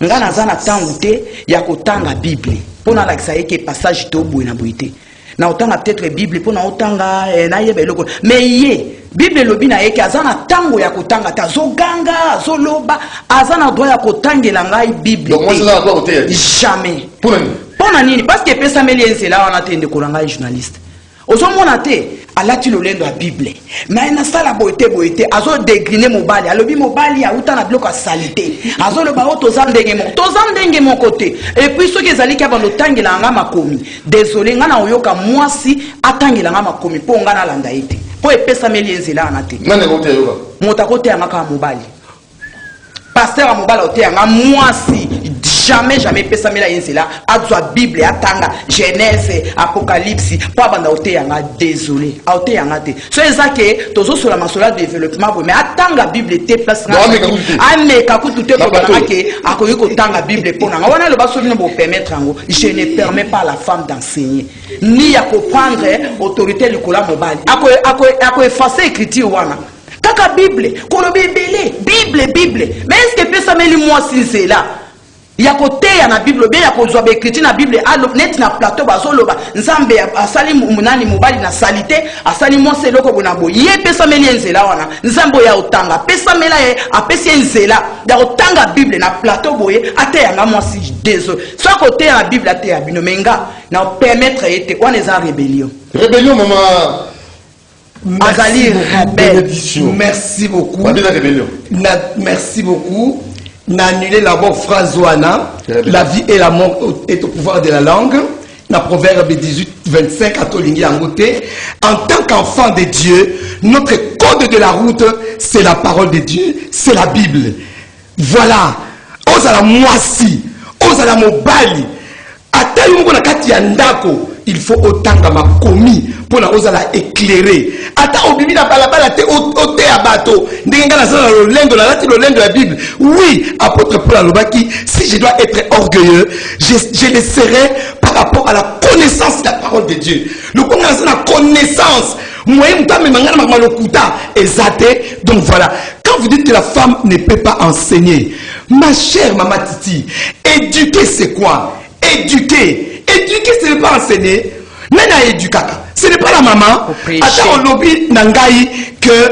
ngana azana tangu te ya ko tanga bible pona la kisayeke passage to boina boité na otanga peut-être bible pona otanga na yeba eloko mais ye bible lobi na yeke azana tango ya kotanga ta zoganga zoloba azana droit ya kotangela ngai bible donc moi c'est là droit côté jamais pona nini parce que pesa meli ensela wana te ndeko ngai journaliste ozomona te alati lolendo ya bible mais na sala boite azo dégriner mobali alobi mobali auta na biloko salite azo loba o toza ndenge mon côté et puis soki ezali ka bando tangela nga makomi désolé nga na oyoka mwasi atangela nga makomi po nga na landa ite po epesa meli enzela na te nane kote yoka motako te nga ka mobali pasteur a mobali ote nga mwasi jamais pesa mela yensela azwa bible atanga genèse apocalypse po banda ote yanga désolé ote yanga te so ezake tozo sola masola développement mais atanga bible te place na ameka kutu te ko bana ke akoyi ko tanga bible pona nga wana le baso bino bo permettre ngo je ne permets pas à la femme d'enseigner ni ya comprendre autorité likola mobali ako effacer écriture wana kaka bible kolobi bible mais est-ce que pesa meli moi si c'est là ya kote ya na bible bien ya kozwa be écriture na bible alo net na plateau bazoloba nzambe asali munani mobali na salite asali mwase eloko bona boye ye pesa meli enzela wana nzambe ya otanga pesa mela ye apesi enzela ya otanga bible na plateau boye ate yanga mwasi désolé soit kote ya na bible ate ya bino menga na permettre ete wana eza rébellion maman merci beaucoup merci beaucoup. N'annuler la bonne phrase Oana, la vie et la mort est au pouvoir de la langue. Na Proverbe 18-25 à Tolingi Angoté. En tant qu'enfant de Dieu, notre code de la route, c'est la parole de Dieu, c'est la Bible. Voilà. Ozala mwasi, ozala mobali. Atayungo na kati ya ndako, il faut autant ma commis pour la ozala éclairer. Ata obimi na balabala te ote abato. Ndenga na sala lolendo na lati lolendo la Bible. Oui, apôtre Paul alobaki, si je dois être orgueilleux, je le serai par rapport à la connaissance de la parole de Dieu. Le konga na connaissance. Moyen mutame mangana makmalokuta ezate. Donc voilà. Quand vous dites que la femme ne peut pas enseigner, ma chère maman Titi, éduquer c'est quoi? Éduquer, ce n'est pas enseigner. Nana éducaka. Ce n'est pas la maman. Attends, au lobby nangai que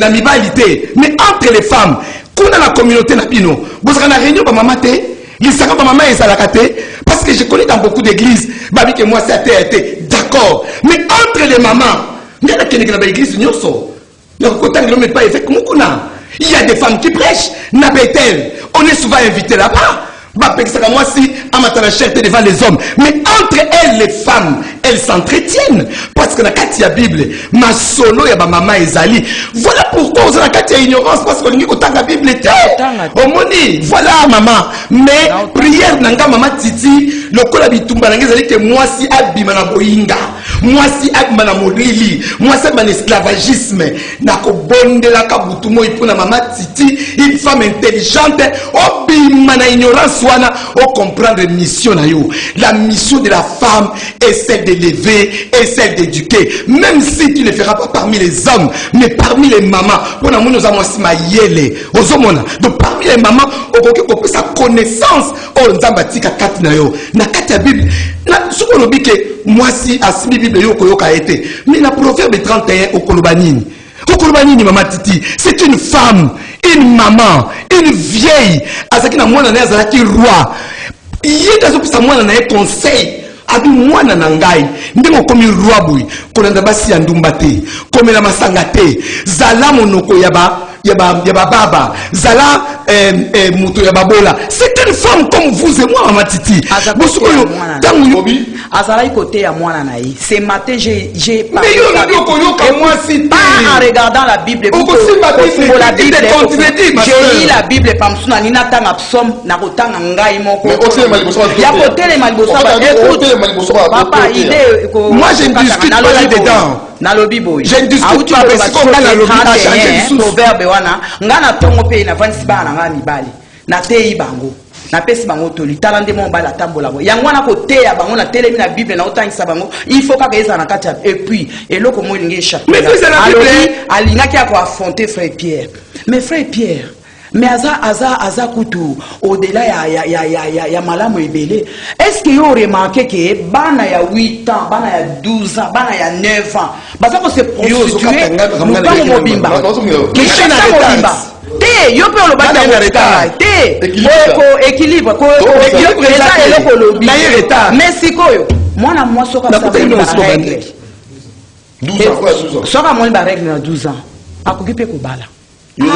namibalité. Mais entre les femmes, qu'on a la communauté napino. Vous avez une réunion pour maman te. L'isaka pour maman est salakate. Parce que je connais dans beaucoup d'églises. Babi que moi c'est athée. D'accord. Mais entre les mamans, il y a qui dans l'église nyoso. Il y a des femmes qui prêchent. Nabetel. On est souvent invité là-bas. Moi si amatana cherté devant les hommes, mais entre elles les femmes, elles s'entretiennent parce que la katia Bible, ma solo ya ba maman ezali. Voilà pourquoi on a katia ignorance parce qu'on dit autant la Bible était. Au moni, voilà maman, mais prière nanga maman Titi, le kola bitumba nanga ezali que moi si abima na boyinga, moi si abima na molili, moi c'est un esclavagisme, na ko bondela ka butumo ipuna maman Titi, une femme intelligente, obima na ignorance on comprend la mission. La mission de la femme est celle d'élever et celle d'éduquer. Même si tu ne le feras pas parmi les hommes, mais parmi les mamans. Donc parmi les mamans, on peut sa connaissance. On zambatika kat na yo. Na kat ya Bible. Na sukolobi ke moi si asimi Bible yo koyoka été. Mais la Proverbe 31 au kolobanini. Okolbanini maman Titi, c'est une femme, une maman, une vieille. Azaki na mwana na azaki roi. Yenda zo pisa mwana na conseil. Abi mwana na ngai ndenge komi roi boy. Kolanda basi ya ndumba te, komela masanga te. Zala monoko yaba Baba, Zala, Mouto Yababola. C'est une femme comme vous et moi, ma titi. Azala côté à moi nanaï. Ce matin j'ai mais moi si pas en regardant la Bible. J'ai lu la Bible par Msuna Nina Tanga Psom na kotanga ngai moko. Mais aussi les Malibosoba. Il y a côté les Malibosoba. Papa idée moi je ne discute pas là-dedans. Na lobby boy. Je ne discute pas parce qu'on a la lobby a changé proverbe wana ngana tongo pe na vanisi bana nga mibali. Na tei bango. Na pesi bango toli talande mon bala tambola bo yango na kote ya bango na telemi na Bible na otangisa bango il faut ka eza na kati et puis eloko mo lingi chaque mais c'est la Bible alinga ki ko affronter frère Pierre mais frère Pierre mais aza kutu au-delà ya malamu ebele est-ce que yo remarqué que bana ya 8 ans bana ya 12 ans bana ya 9 ans baza ko se prostituer nous mobimba question na te yo pe lo bata te ko équilibre ko eloko lobi mais sikoyo mwana mwasi ka sa 12 ans soka moni ba règle na 12 ans akoki pe ko bala oui.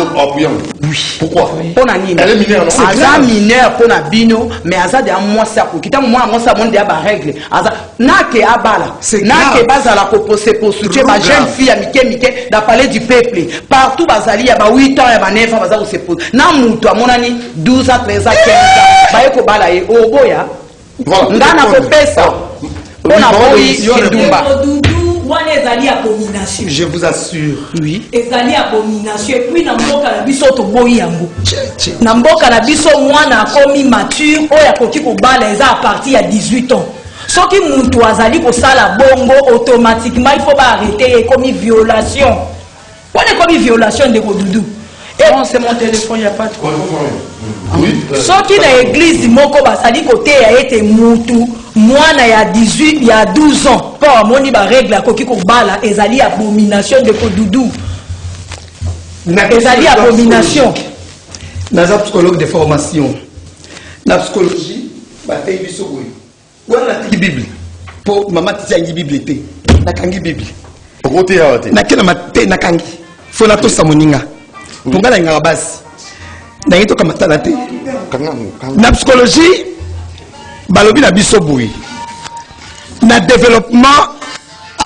Pourquoi? Elle est mineure, non? Aza mineur pour na bino, mais aza de mwasi akoki ta moi mwasi monde ya ba règle aza nake abala nake bazala ko pose postuler ba jeune fille mike da parler du peuple partout bazali ya ba 8 ans ya ba 9 ans bazala se pose na mutu amonani 12 ans 13 ans 15 ans ba yeko bala e oboya ngana ko pesa ona boyi kindumba. Je vous assure. Oui. Ezali abomination. Et puis, namboka na biso to boyi yango. Namboka na biso mwana akomi mature. Oya koki ko bala eza à partir ya 18 ans. Soki muntu azali ko sala bongo automatiquement il faut pas arrêter comme violation. On est comme violation de Kodoudou. Et bon, c'est mon téléphone, il n'y a pas de quoi. Oui. Soki na église moko basali côté ya ete mutu mwana ya 18 il y a 12 ans pour amoni ba règle akoki ko bala ezali abomination de Kodoudou. Ezali abomination. Naza psychologue de formation. Na psychologie ba tay biso boy. Wana la Bible. Pour maman tiangi Bible té. Na kangi Bible. Pourquoi ya té? Na kena maté na kangi. Fona to samoninga. Tunga na ngaba basi. Na yito kama tanate. Na psychologie balobi na biso boy. Na développement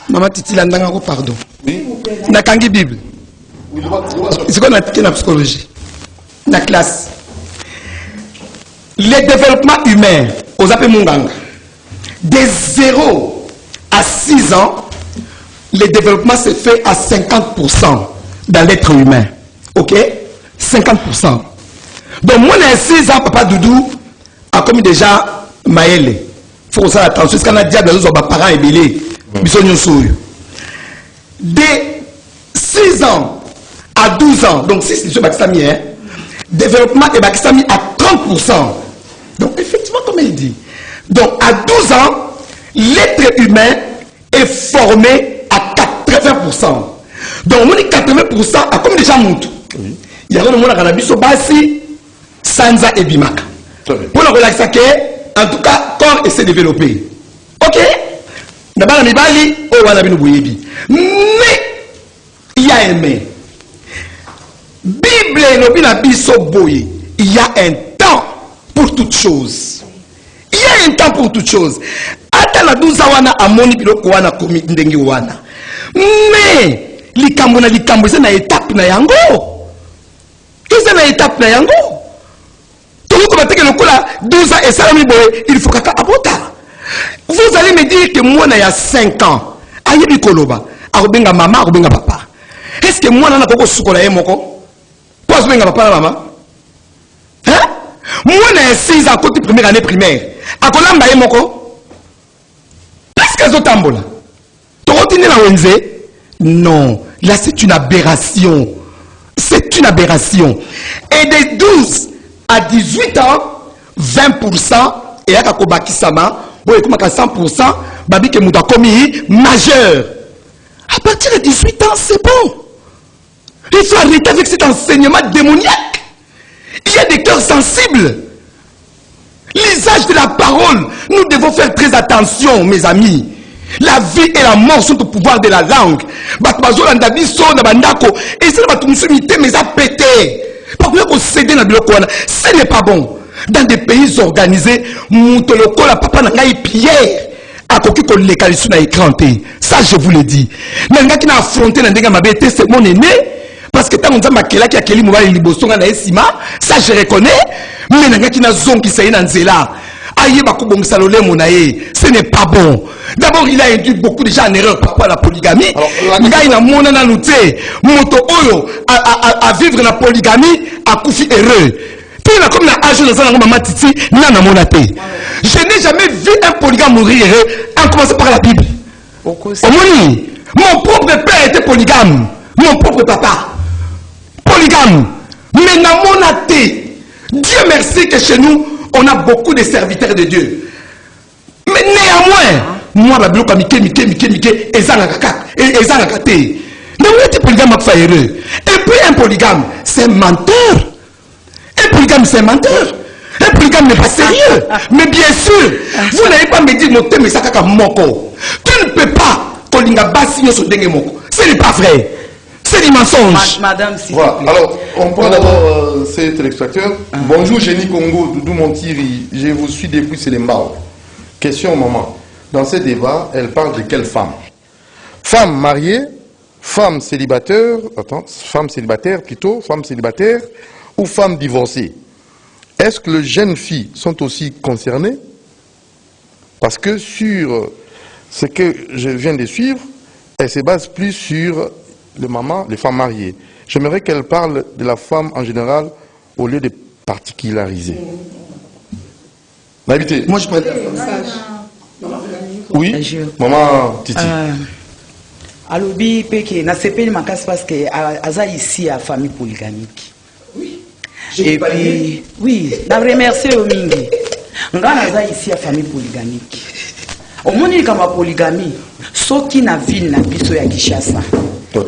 maman titi la ndanga ko pardon. Na kangi Bible. C'est quoi la psychologie? La classe. Le développement humain, aux appels Munganga, de 0 à 6 ans, le développement se fait à 50% dans l'être humain. Ok? 50%. Donc, moi, à 6 ans, papa Doudou a commis déjà Maëlle. Il faut faire attention. Ce qu'on a dit à nos parents et belé. De 6 ans à 12 ans, donc 6 c'est Bakistami, hein, développement est Bakistami à 30%. Donc effectivement, comme il dit, donc à 12 ans, l'être humain est formé à 80%. Donc on dit 80% à comme déjà monte. Il y a un moment où on a vu Basi, Sanza et Bimaka. Pour le relaxer, en tout cas, corps et se développer. Ok? D'abord, mais il y a un mais. Bible il y a un temps pour toute chose. Il y a un temps pour toute chose. Atala douzawana amoni biloko wana komi ndengi wana. Mais likambo na likambo c'est na étape na yango. C'est na étape na yango. Tout comme teke lokola 12 ans et salami boy, il faut kaka abota. Vous allez me dire que moi na ya 5 ans, ayebi koloba, akobenga mama, akobenga papa. Est-ce que moi na koko sukola yemoko? Pose benga papa na maman. Hein? Moi na 6 ans côté première année primaire. Akolamba yemoko. Est-ce que zotambola? Torotine na wenze? Non, là c'est une aberration. C'est une aberration. Et de 12 à 18 ans, 20% et à Kakobaki Sama, bon, et comme à 100%, Babi Kemouda Komi majeur. À partir de 18 ans, c'est bon. Il faut arrêter avec cet enseignement démoniaque. Il y a des cœurs sensibles. L'usage de la parole, nous devons faire très attention, mes amis. La vie et la mort sont au pouvoir de la langue. Ce n'est pas bon. Dans des pays organisés, papa n'a Pierre a coquille qu'on les calisse sur l'écran. Ça, je vous le dis. Mais qui n'a affronté c'est mon aîné. Parce que tant qu'on a qui a kelly mobile liboson na esima, ça je reconnais. Mais n'a qui n'a zone qui s'est dans zela. Ce n'est pas bon. D'abord, il a induit beaucoup de gens en erreur par rapport à la polygamie. Il a à vivre la polygamie à Koufi heureux. Comme je n'ai jamais vu un polygame mourir heureux en commençant par la Bible. Mon propre père était polygame. Mon propre papa. Polygame. Mais Dieu merci que chez nous, on a beaucoup de serviteurs de Dieu. Mais néanmoins, moi, je et puis un polygame, c'est un menteur. Un polygame, c'est un menteur. Un polygame n'est pas sérieux. Mais bien sûr, vous n'avez pas me dire mais ça moko. Tu ne peux pas ce n'est pas vrai. C'est des mensonges. Madame, s'il voilà. vous plaît. Alors, on prend d'abord cet extracteur. Bonjour, Jenny Congo, Doudou Montiri. Je vous suis depuis Selembao. Question, maman. Dans ce débat, elle parle de quelle femme? Femme mariée, femme célibataire, femme célibataire ou femme divorcée? Est-ce que les jeunes filles sont aussi concernées? Parce que sur ce que je viens de suivre, elle se base plus sur les femmes mariées. J'aimerais qu'elle parle de la femme en général au lieu de particulariser. N'habitez. Moi je prends oui, maman Titi. Alobi peke na sepeli makasi parce que aza ici à famille polygamique. Oui. Et puis oui, na remercier au mingi. Ngana aza ici à famille polygamique. Au moni kama polygamie, soki na ville na biso ya Kinshasa.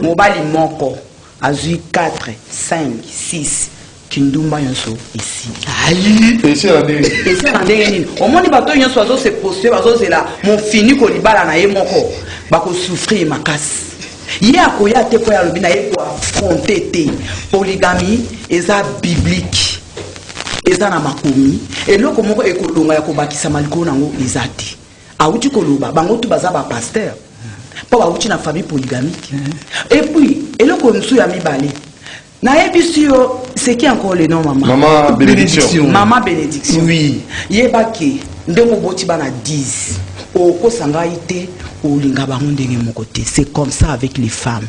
Mobali moko azui 4, 5, 6 kindumba yonso ici. Aïe. Et c'est la dernière. Et c'est la dernière. Au moins, bato yonso azo se poster, azo c'est là. Mon fini ko libala na ye moko. Bako souffrir makas. Yé akoya te ko ya lobina ye ko affronter te. Polygamie eza biblique. Eza na makomi. Et loko moko ekolonga ya ko bakisa maliko nango ezati. Auti ko loba bango tu baza ba pasteur. Pas auti na famille polygamique. Et puis, eloko msu ya mibale. Na ebisio, c'est qui encore le nom, maman? Maman Bénédiction. Maman Bénédiction. Oui. Yebaki, ndemo boti bana 10. Oko sangaite, o linga bango ndenge moko te. C'est comme ça avec les femmes.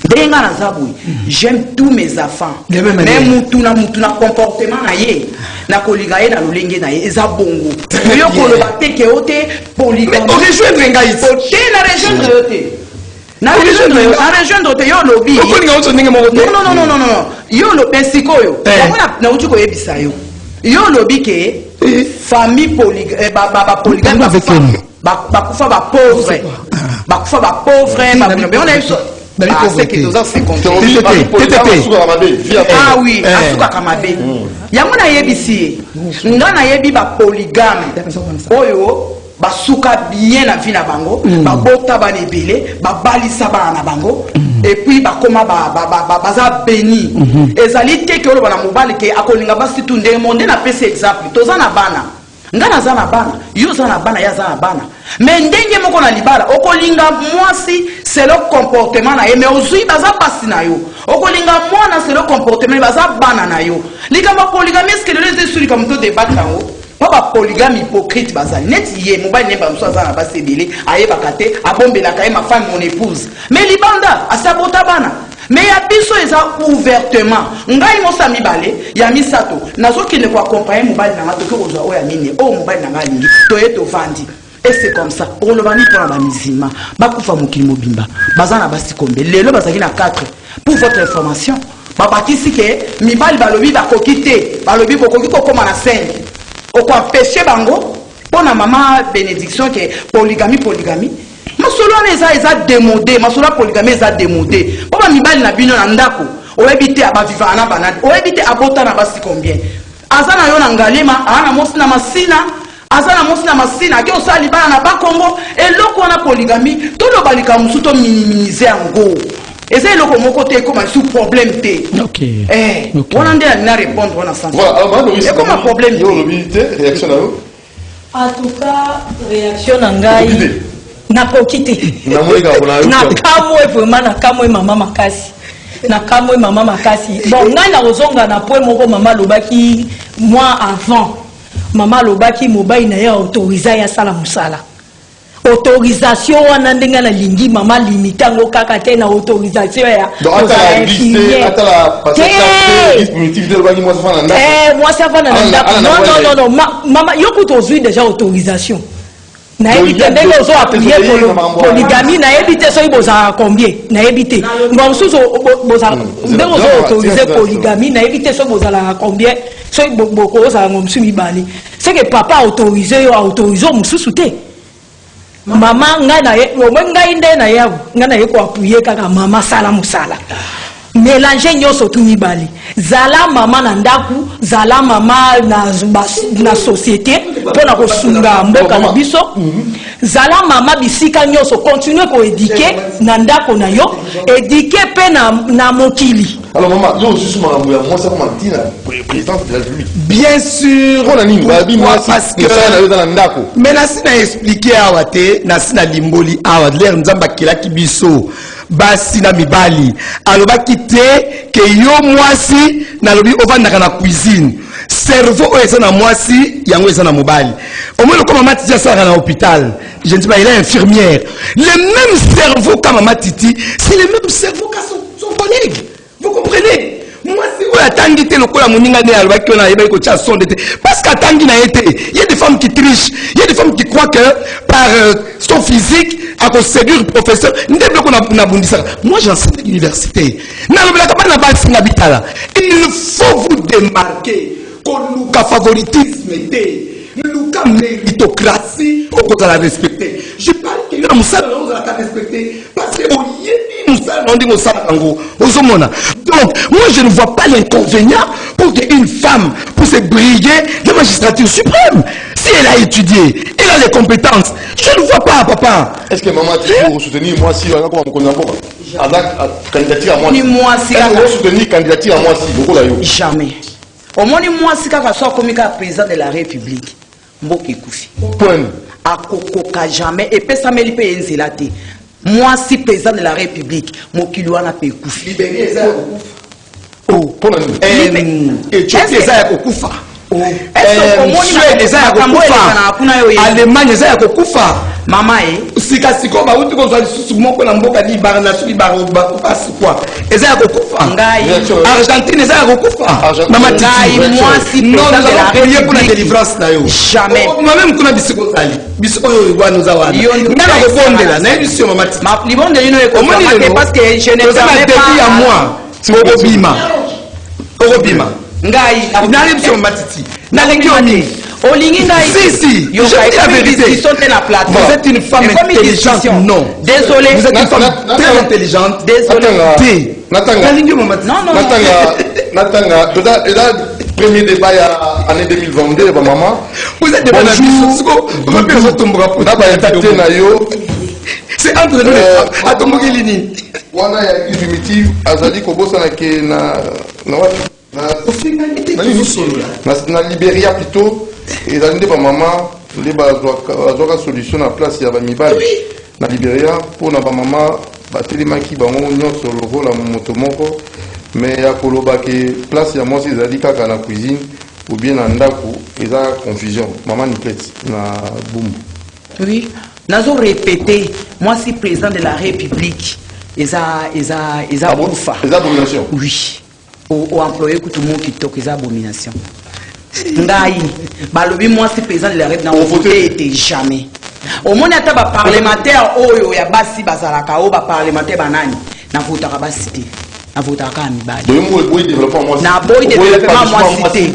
Denga na zaboui, j'aime tous mes enfants. Même mutuna comportement na ye. Na kolinga ye na lolenge na ye, eza bongo. Yo kolo bateke ote polygame. Mais on rejoindre ngaït. Ote na rejoindre ote. Na rejoindre ote yo lobi. Non. Yo lo pensikoyo. Na uti ko yebisa yo. Yo lobi ke famille polygame polygame ba kufa ba pauvre. Ba kufa ba pauvre, ba on a eu c'est que tous c'est compté. Ah oui, asuka kamabe. Yango na yebisi. Nga na yebi ba polygame. Oyo ba suka bien na vie na bango, ba bota ba nebele, ba balisa ba na bango et puis ba koma ba za béni. Ezali te ke olo bana mobali ke akolinga ba situnde monde na pese exemple. Toza na bana. Ngana za na bana, yo za na bana, ya za na bana. Mais ndenge moko na libala, okolinga mwasi c'est le comportement na ye, mais ozui baza pasi na yo. Okolinga mwana c'est le comportement baza bana na yo. Ligamba polygamie est-ce que les suri comme tout débat nango? Pas polygame hypocrite baza. Net yé mobile nemba mso za na basebele, aye bakate, abombela kaye ma femme mon épouse. Mais libanda, asabota bana. Mais ya biso eza ouvertement. Ngai mosa mibale, ya misato. Nazoki ne ko accompagner mobile na ngato ko ozwa oya nini? O mobile na ngalingi. Toye to vandi. Et c'est comme ça. On le va ni pour la musulman. Bakufa mokili mobimba. Bazana basi kombe. Lelo bazaki na 4. Pour votre information, babakisi ke mibali balobi bakokite. Balobi bokoki ko koma na 5. Oko empêcher bango pona maman bénédiction que polygamie. Masolo eza démodé, masolo polygamie eza démodé. Papa mibali na bino na ndako, oyebite abaviva na banade, oyebite abota na basi combien. Azana yo na ngalema, ana mosi na masina, azana mosi na masina ke osali bana na bakongo eloko wana polygamie to lo balika musu to minimiser yango eza eloko moko te comme sous problème te wana nde na répondre wana sans voilà alors et comme un problème te réaction na yo en tout cas réaction na ngai na kokite na moika kuna yo na kamwe vraiment na kamwe mama makasi na kamwe mama makasi bon ngai na ozonga na point moko mama lobaki moi avant mama lobaki mobile na ya autoriser ya sala musala autorisation wana ndenge na lingi mama limite ngo kaka te na autorisation ya moi ça va non mama yoko tozui déjà autorisation na éviter ndenge ozo appuyer polygamie na éviter so iboza combien na éviter bon suzo boza ndenge ozo autoriser polygamie na éviter so boza la combien so boko oza ngomsu mibali c'est que papa autorisé yo autoriser mususu te mama nga na ye ngai nde na yawo nga na ye ko appuyer kaka mama sala musala mélanger nyoso tu mibali zala mama na ndaku zala mama na société pona ko sunga mboka na biso zala mama bisika nyoso continuer ko éduquer na ndako na yo éduquer pe na mokili. Alors maman yo juste maman moi ça comment dire président de la République bien sûr on a ninga bi moi parce que mais na sina expliquer awate na sina limboli awa l'air nzamba kelaki biso basi na mibali alobaki te ke yo mwasi na lobi ovandaka na cuisine cerveau oyo eza na mwasi yango eza na mobali omoi loko mama titi asalaka na hôpital je ne sais pas il est infirmière le même cerveau ka mama titi c'est le même cerveau ka son collègue vous comprenez mwasi oyo atangi te lokola moninga nde alobaki oyo na yebaki kotia sonde te parce que atangi na ye te il y a des femmes qui trichent il y a des femmes qui croient que par son physique à séduire professeur moi j'enseigne à l'université il faut vous démarquer que favoritisme le méritocratie on la respecter je parle que nous la respecter parce que donc moi je ne vois pas l'inconvénient pour qu'une femme puisse briller la magistrature suprême si elle a étudié elle a les compétences je ne vois pas papa. Est-ce que maman tu peux soutenir moi si on a candidature à moi soutenir candidature à moi si jamais au moins moi si kaka soit comme président de la République mboki kufi point akokoka jamais et pesa meli pe enzela te moi si président de la République mokili wana pe kufi libéré ça oh pour et tu es ça kokufa Allemagne eza ya kokufa mama sika siko ba uti ko zali susu moko na mboka di bar na suli bar ba quoi eza ya kokufa Argentine eza ya kokufa mama titi moi si président de la République pour la délivrance na yo jamais même kuna bisiko zali bisiko yo igwa no za wana ngana ko bondela na bisiko mama titi ma libonde yino e ko parce que je ne savais pas à moi Obima ngai n'arrive sur matiti n'arrive olingi ngai si je dis la vérité vous êtes une femme intelligente non désolé vous êtes une femme très intelligente désolé Natanga premier débat année 2022 maman vous êtes des bonnes c'est entre nous à tomboki lini wana ya primitive azali kobosana ke na na Libéria plutôt et dans des maman les bazwaka solution na place ya ba mibali na Libéria pour na ba maman batelemaki bango nyonso lokola moto moko mais ya koloba ke place ya mwasi ezali kaka na cuisine ou bien na ndako eza confusion maman Nicolette na boum oui nazo répéter moi si président de la République eza boufa eza abomination oui au employé que tout le monde qui toque eza abomination ngai balobi moi si président de la République na voté était jamais au monde ata ba parlementaire oyo ya basi bazalaka o ba parlementaire banani na votaka ba cité na votaka mibali na boy développement moi cité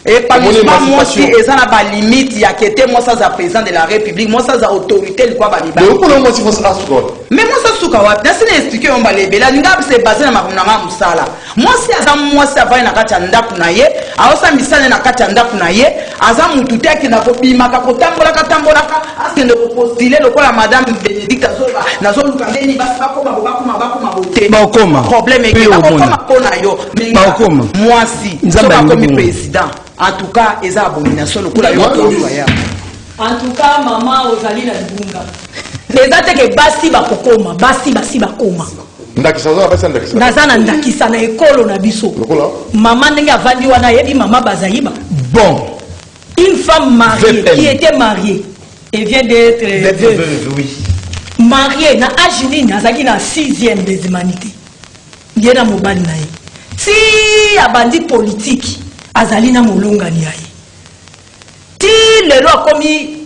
et pas moi si eza na ba limite ya kete moi ça za président de la République moi ça za autorité quoi ba mibali mais moi ça suka wa na sina expliquer on ba lebela nga c'est basé na makamuna nga musala moi si eza moi ça va na kati ya ndaku na ye aosa misane na kati ya ndaku na ye aza mutu te akenda kobimaka kotambolaka akende kopostile lokola madame Bénédicte azoba nazoluka ndeni basi bakoma bote problème ekenda kokoma mpona yo mwasi soki akomi président en tout cas eza abomination lokola yo ya en tout cas mama ozali na libunga eza teke basi bakokoma basi bakoma naza na ndakisa na ekolo na biso mama ndenge avandi wana yebi mama bazayiba bon une femme mariée qui était mariée et vient d'être veuve oui mariée na âge nini azaki na 6e des humanités ye na mobali na ye si abandi politique azali na molongani ya ye ti lelo akomi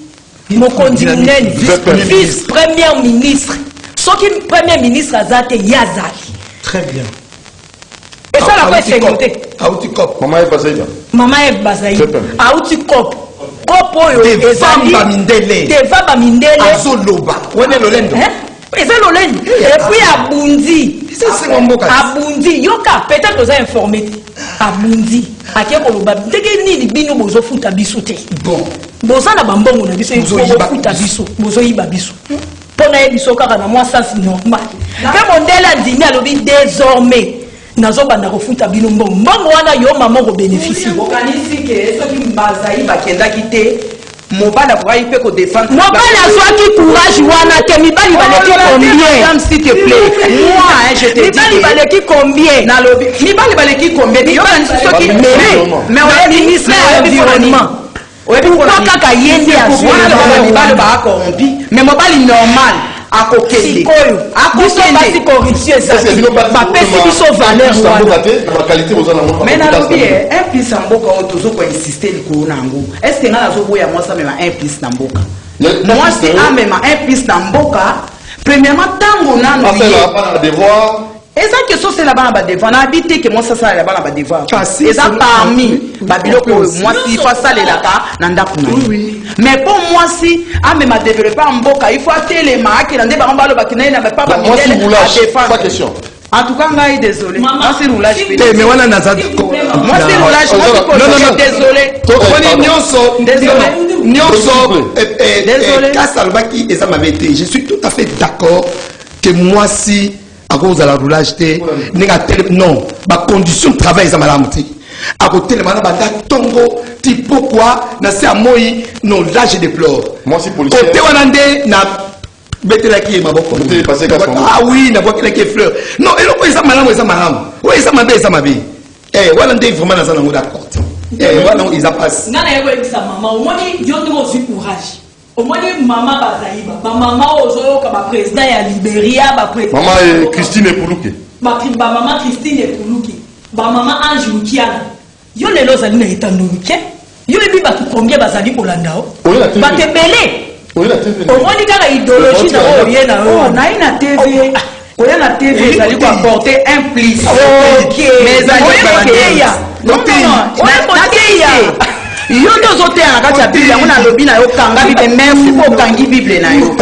mokonzi munene vice premier ministre soki premier ministre aza te ye azali très bien esalako esengo te mama eve bazayiba auti kope kope oyo ezali deva bamindele azoloba wene lolendo eza lolendo epuis abundi yoka peut-être oza informé te abundi ake koloba ndenge nini bino bozofuta biso te boza na bambongo na biso bozofuta biso bozoyiba biso mpona ye biso kaka na mwa sens normal mpe mondele andimi alobi désormais nazobanda kofuta bino mbongo wana yo mama kobénéficie okanisi ke soki bazayi bakendaki te mobali akokai mpe kodefendre mobali azwaki courage wana te mibali baleki combien s'il te plaît moi je te dis mibali baleki combien nalobi mibali baleki combien yokanisi soki mais oya ministre ya environnement pourquoi kaka ye nde azwa mibali baakorompi mais mobali normal akokende basi corruption ezali bapesi biso valeur wana mais nalobi un plus na mboka oyo tozokoinsiste likolo na yango est ce que ngai nazoboya mwasi amema un plus na mboka mwasi amema un plus na mboka premièrement ntango nano eza question osala bana badevoir nayebi te ke mwasi asalela bana badevoir eza parmi babiloko oyo mwasi ifo asalelaka na ndako na ye mais mpo mwasi amema développe mboka ifo atelema akela nde bango balobaki na ye na bapa bamidele adefendre en tout cas ngai désolé mwasi roulage mais wana naza mwasi roulage désolé nyonso kasi alobaki eza mabe te je suis tout à fait d'accord que mwasi à cause de la roulage non ma condition de travail est malamu te à côté de madame banda tongo tipo quoi na c'est à moi non là je déplore moi c'est policier côté wanande na betela ki maboko ah oui na boki la ki fleur non et le quoi ça malamu oui ça mabe wanande vraiment na ça na d'accord voilà ils a passé ngana yego ebisa mama au moins yo to aussi courage au moins mama bazayiba ba mama ozoyoka ba président ya Libéria ba président maman Christine Epuluki ba maman Christine Epuluki ba maman Ange Lukiana yo lelo zali na etandoke yo ebi ba combien bazali kolandao ba tebele au moins kaka idéologie na oye na oh na ina TV oya na TV ezali ko apporter un plus mais ezali non yo tozoteya na kati ya bible yango nalobi na yo kanga bible merci mpo okangi bible na yo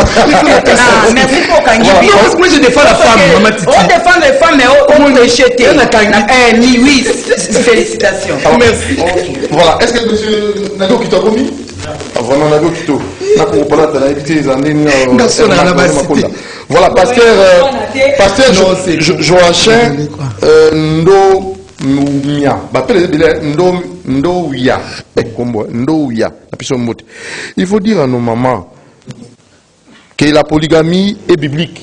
merci mpo okangi bible moi je défends la femme maman Titi on défend les femmes mais on rejeté oui félicitations merci voilà est-ce que monsieur Nago Kito a commis vraiment Nago Kito na kupona tala ibiti za nini voilà pasteur Joachim Ndomia bapele bile Ndoya kombo Ndoya la personne mote. Il faut dire à nos mamans que la polygamie est biblique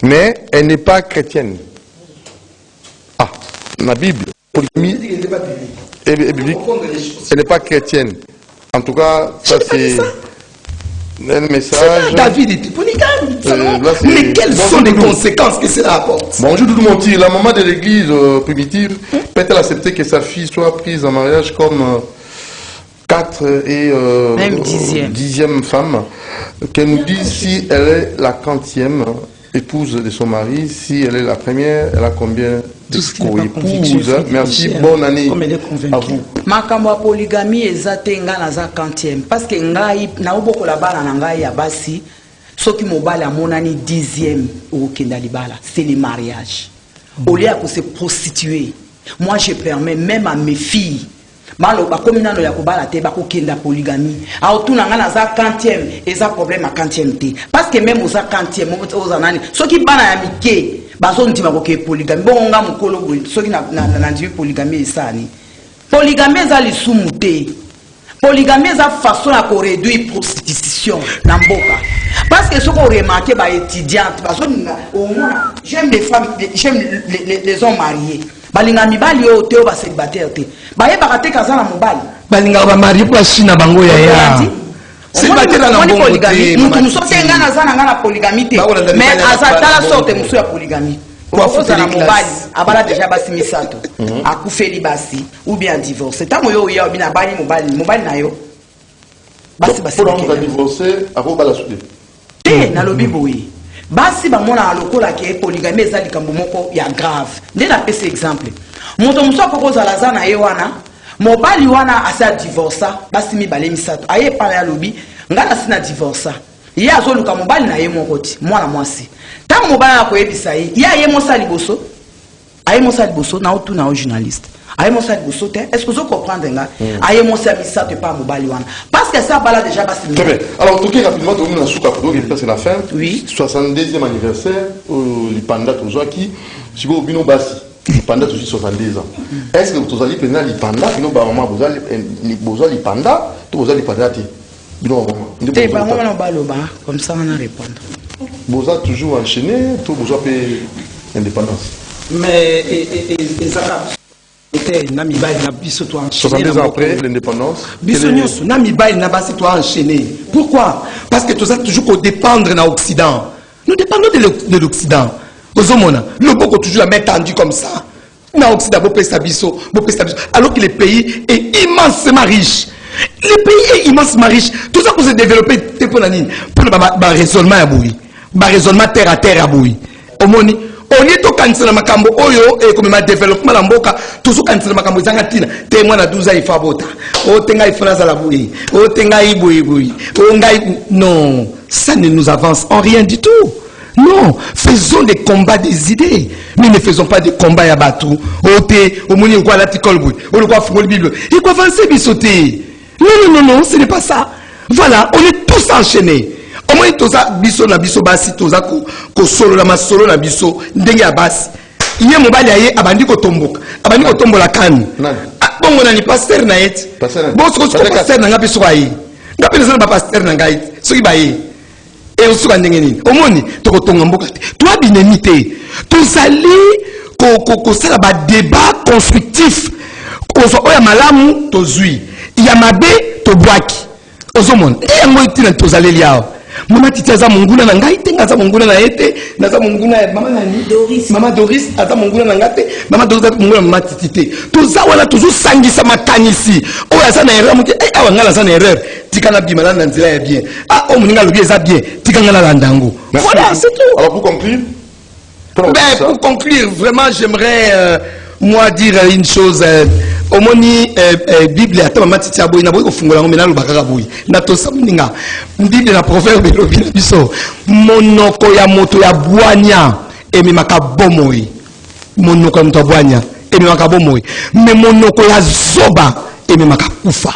mais elle n'est pas chrétienne. Ah, la Bible polygamie est biblique, elle n'est pas chrétienne. En tout cas, ça c'est un message. David était polygame. Mais quelles sont les conséquences que cela apporte? Bonjour tout le monde. La maman de l'église primitive peut-elle accepter que sa fille soit prise en mariage comme 4 et même 10e femme, qu'elle nous dise si elle est la 40e épouse de son mari, si elle est la première, elle a combien de co-épouses? Merci, bonne année à vous. Makambo ya polygamie ezate nga naza 40e parce que ngai na oboko la bana na ngai ya basi soki mobali amonani 10e okenda libala c'est le mariage au lieu de se prostituer. Moi je permets même à mes filles malo bakomina no ya kobala te bakokenda polygamie aotuna nga naza 40e eza problème à 40e te parce que même oza 40e oza nani soki bana ya mike bazondima koke polygamie bongo nga mokolo boye soki na ndimi polygamie esani polygamie eza lisumu te polygamie eza façon ya koréduire prostitution na mboka parce que soki oremarke baétudiante bazoninga omona j'aime les femmes j'aime les hommes mariés balinga mibali oyo te oyo bacélibataire te bayebaka te kaza na mobali balingaka bamari mpo ashina bango yaya célibataire na mbongo te mutu mosu te nga naza na nga na polygamie te mais aza tala sorte mosu ya polygamie okozala mobali abala deja basi misato akufeli basi ou bien divorce ntango yo oya obina abali mobali na yo basi divorcé akobala sude te nalobi boye basi bamona lokola ke polygamie eza likambo moko ya grave nde napesa exemple moto mosu akokozala aza na ye wana mobali wana asi adivorsa basi mibale misato aye epana ya lobi nga nasi na divorsa ye azoluka mobali na ye moko ti mwana mwasi ntango mobali akoyebisa ye ye aye mosa liboso na otuna o journaliste aye mosa liboso te est-ce que ozo comprendre nga aye mosa misato epa mobali wana parce que ça bala déjà basi très bien alors toke rapidement tokomi na suka pour presque la fin oui 62e anniversaire lipanda tozwaki sikoyo bino basi lipanda tozwi 62 ans est-ce que tozali mpena lipanda bino bamama bozwa lipanda to bozwa lipanda te bino te bango wana baloba comme ça on a répondre boza toujours enchaîné to bozwa mpe indépendance mais ezaka na mibali na biso to enchaîné 62 ans après l'indépendance biso nyonso na mibali na basi to enchaîné pourquoi parce que toza toujours kodépendre na Occident nous dépendons de l'Occident ozomona loboko toujours la main tendue comme ça na Occident bopesa biso alors que le pays est immensement riche. Le pays est immensement riche. Tout ça pour se développer, c'est pour le raisonnement à boui. Raisonnement terre à terre à boui. Omoni, on est au cancer de Makambo, Oyo, et comme ma développement en Boka, tout ce cancer de Makambo, Zangatina, témoin à 12 ans, il faut abota. Oh, tenga il faut la boui. Oh, tenga il boui. Oh, non, ça ne nous avance en rien du tout. Non, faisons des combats des idées. Mais ne faisons pas des combats à bateau. Au moins, on la ticole, on va faire le Bible. Il faut avancer, bisoter. Non, ce n'est pas ça. Voilà, on est tous enchaînés. Au moins, toza biso na biso basi, toza ko solo na masolo na biso, ndenge ya basi. Iye mobali aye abandi ko tomboka. Abandi ko tombola kani. Bon, on a ni pasteur na yet. Bon, ce que pasteur na ngapi so aye. Ngapi na ba pasteur na ngai. So ibaye. Et on se rend ngeni omoni toko tonga mboka te toi binemité tozali ko sala ba débat constructif ko so oya malamu tozui ya mabe to bwaki ozomona yango itina tozali liao mama titi aza monguna na ngai te ngaza monguna na yete naza monguna ya mama nani Doris mama Doris aza monguna na ngate mama Doris aza monguna mama titi te toza wana tozo sangisa makanisi oya za na erreur muke awa ngala za na erreur tikana bima na nzela ya bien ah o muninga lobi eza bien tikanga la landango voilà c'est tout. Alors pour conclure pour conclure vraiment j'aimerais moi dire une chose omoni Bible ata mama titi aboyi na boyi kofungola ngo mena lobaka boyi na to samuninga Bible na proverbe lobi na biso monoko ya moto ya bwanya ememaka bomoi monoko ya moto ya bwanya ememaka bomoi mais monoko ya zoba ememaka kufa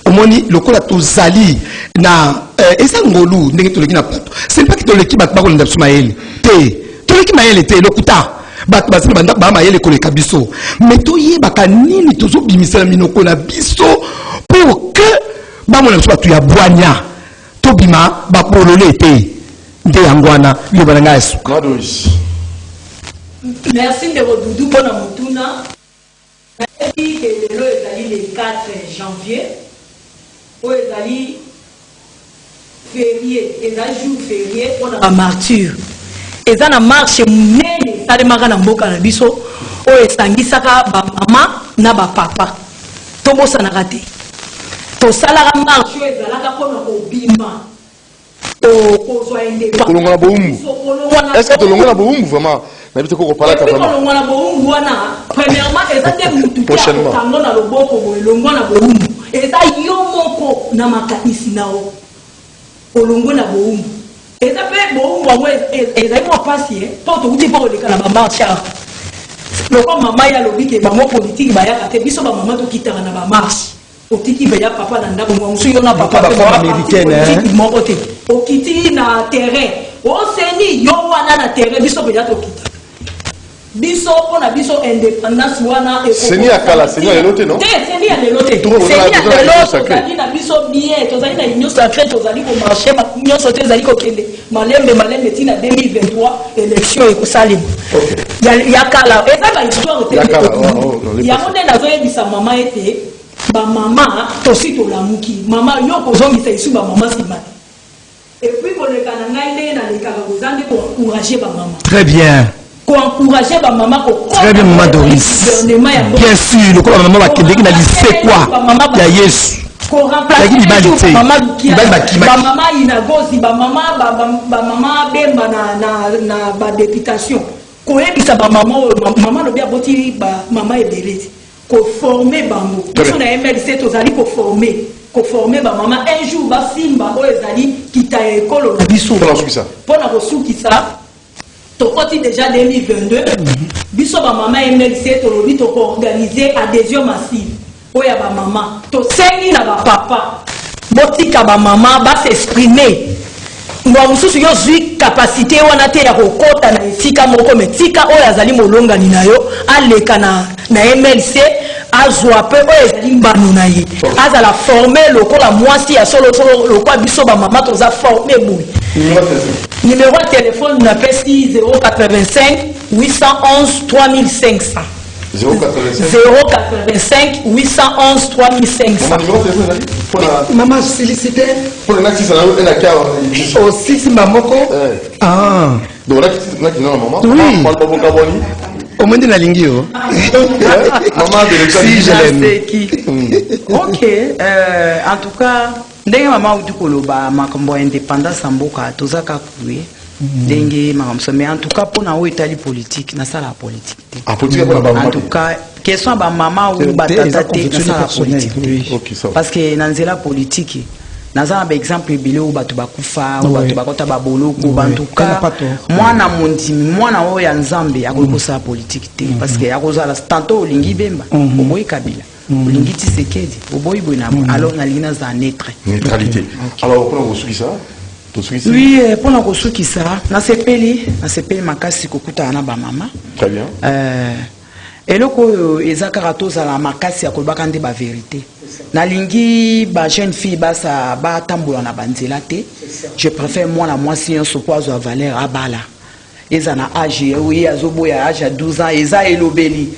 omoni lokola tozali na eza ngolu ndenge toleki na plateau c'est pas que toleki bato bakolanda biso mayele te toleki mayele te lokuta bato basili banda mayele koleka biso mais toyebaka nini tozobimisela minoko na biso pour que bamona biso bato ya bwanya tobima bakolole te nde yango wana liloba na ngai ya suka. Merci ndeko Doudou mpona motuna nayebi ke lelo ezali le 4 janvier oyo ezali férié ezali jour férié mpona bamartyre eza na marche monene esalemaka na mboka na biso oyo esangisaka bamama na bapapa tobosanaka te tosalaka marche oyo ezalaka mpona kobima kozwa kolongola boumbu est-ce que tolongola boumbu vraiment na bite koko palaka vraiment kolongola boumbu wana premièrement eza te mutu te akotango na loboko boye longola boumbu eza yo moko na makanisi na o kolongola boumbu eza pe boumbu yango ezali mwa pasi mpo tokuti mpo koleka na bamarche loko mama ya lobi ke bango politique ba ya kate biso ba mama to kitana na ba marche otiki be ya papa na ndako mo musu yo na papa américaine politique mo côté okiti na terrain o seni yo wana na terrain biso be ya to kita biso pona biso indépendance wana e seni akala seni ya lelote non seni ya lelote seni ya lelote tozali na biso bien tozali na union sacrée tozali ko marcher union sauté tozali ko kende malembe tina 2023 élection e ko salim ya kala eza ba histoire te ya monde na zoyebisa mama ete ba mama tosi to lamuki mama yo ko zongisa isu ba mama simani et puis ko le kana ngai na le kala ko zande ko encourager ba mama très bien encourager ba maman ko très bien maman Doris bien sûr le maman va kende na lycée quoi ya Yesu ko remplacer ba maman inagozi ba maman bemba na ba députation ko ebisa ba maman no bia boti ba maman ebelezi ko former bango so na MLC tozali ko former ba maman un jour ba simba o ezali kita ekolo na biso pona ko sukisa tokoti déjà 2022 biso ba mama MLC tolobi to organiser adhésion massive oya ba mama to sengi na ba papa botika ba mama ba s'exprimer ngwa mususu yo zui capacité wana te ya kokota na esika moko metika oya azali molongani na yo aleka na MLC azwa pe oyo ezali mbano na ye azala former lokola mwasi ya solo lokola biso ba mama toza former boui numéro de téléphone na pesi 085 811 3500 085 811 3500 maman félicité pour le naxi ça na kia aussi simba moko ah donc là qui non maman oui pas boka boni au moins na lingi yo maman de si je l'aime OK en tout cas ndenge mama uti koloba makambo ya indépendance mboka tozaka kuwe ndenge makambo mais en tout cas pona o etali politique na sala politique en tout cas question ba mama ou batata te na sala politique parce que na nzela politique naza ba exemple bilé ou batu bakufa ou batu bakota baboloko bantuka mwana mondimi mwana o ya nzambe akokosa politique te parce que akozala tantôt olingi bemba oboyi kabila olingi Tshisekedi oboyi boyina alors na lina za neutralité alors pour vous ça oui pour na kosukisa na sepeli makasi kokuta na ba mama très bien eloko ezaka tozala makasi ya kolobaka nde ba vérité nalingi ba jeune fille basa ba tambola na banzela te je préfère moi la mwasi nyonso po azwa valeur abala eza na age oui azoboya age ya 12 ans eza elobeli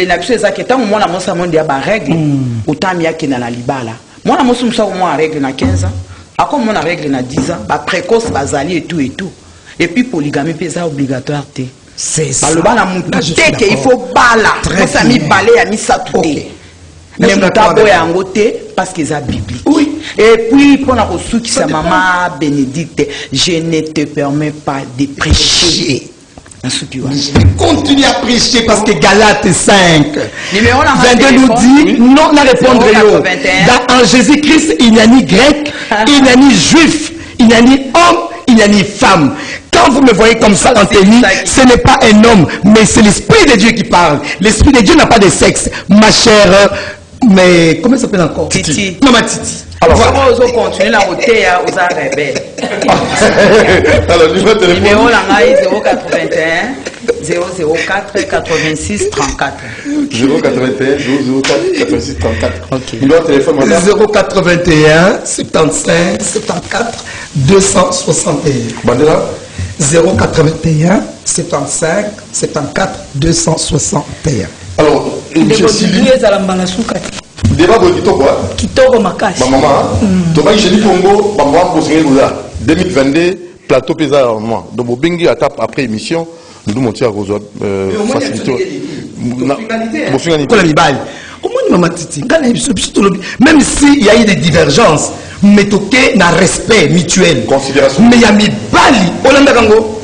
na biso eza ke ntango mwana mwasi amondi ya barègle otami akenda na libala mwana mwasi mosu akomona règle na 15 ans akomona règle na 10 ans baprécoce bazali et tout et puis polygamie mpe eza obligatoire te baloba na mutu te ke il faut bala mosa mibale ya misatu te mais mutabo yango te parce que eza biblique oui et puis pour na kosukisa mama Bénédicte je ne te permets pas de prêcher. Continue à prêcher parce que Galates 5 22 nous dit non à répondre en Jésus-Christ il n'y a ni grec, il n'y a ni juif, il n'y a ni homme, il n'y a ni femme. Quand vous me voyez comme ça en tenue, ce n'est pas un homme, mais c'est l'Esprit de Dieu qui parle. L'Esprit de Dieu n'a pas de sexe, ma chère. Mais comment ça s'appelle encore? Titi. Maman Titi. Alors, vous allez continuer la route aux rebelles. Alors, numéro là, 081 004 86 34. 081 004 86 34. Ok. Numéro de téléphone, madame 081 75 74 261. Bandela 081 75 74 261. Alors, monsieur Sili. Débat de Kitoko makasi. Maman, Thomas Génie Congo, Bamba Bosingé 2022, plateau Pesa normalement. Donc, au Bengi à tape après émission, nous monter à Rosa facilité. Même s'il y a eu des divergences, mais toqué n'a respect mutuel. Considération. Mais il y a mis Bali, Olandagango.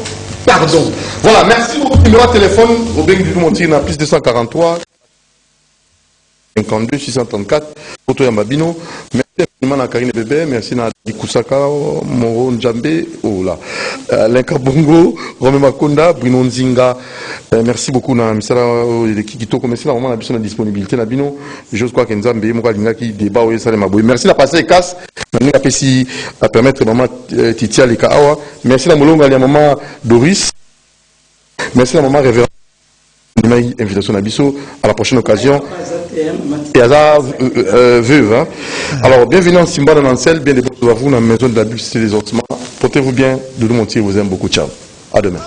Pardon. Voilà, merci beaucoup. Numéro de téléphone, au Bengi du Montier, on a plus 243. 52 634 Poto Yambabino. Merci. infiniment à Karine Bébé, merci à Kusaka, Moro Njambe, oh là, Lenka Bongo, Romé Makonda, Bruno Nzinga, merci beaucoup na misala l'équipe qui commencé là, vraiment la besoin de disponibilité na bino, je crois que Nzambe Moka Linga qui débat ou ça les maboy. Merci la passer casse, na pesi à permettre maman Titia Lekawa, merci la Molonga les maman Doris, merci la maman révérend. Invitation à Bissot à la prochaine occasion. Et à la veuve. Hein. Alors, bienvenue en Simba dans Nancel, bien des bonnes à vous dans la maison de la Bulle, c'est les ossements. Portez-vous bien, Doudou Montier vous aime beaucoup. Ciao. À demain.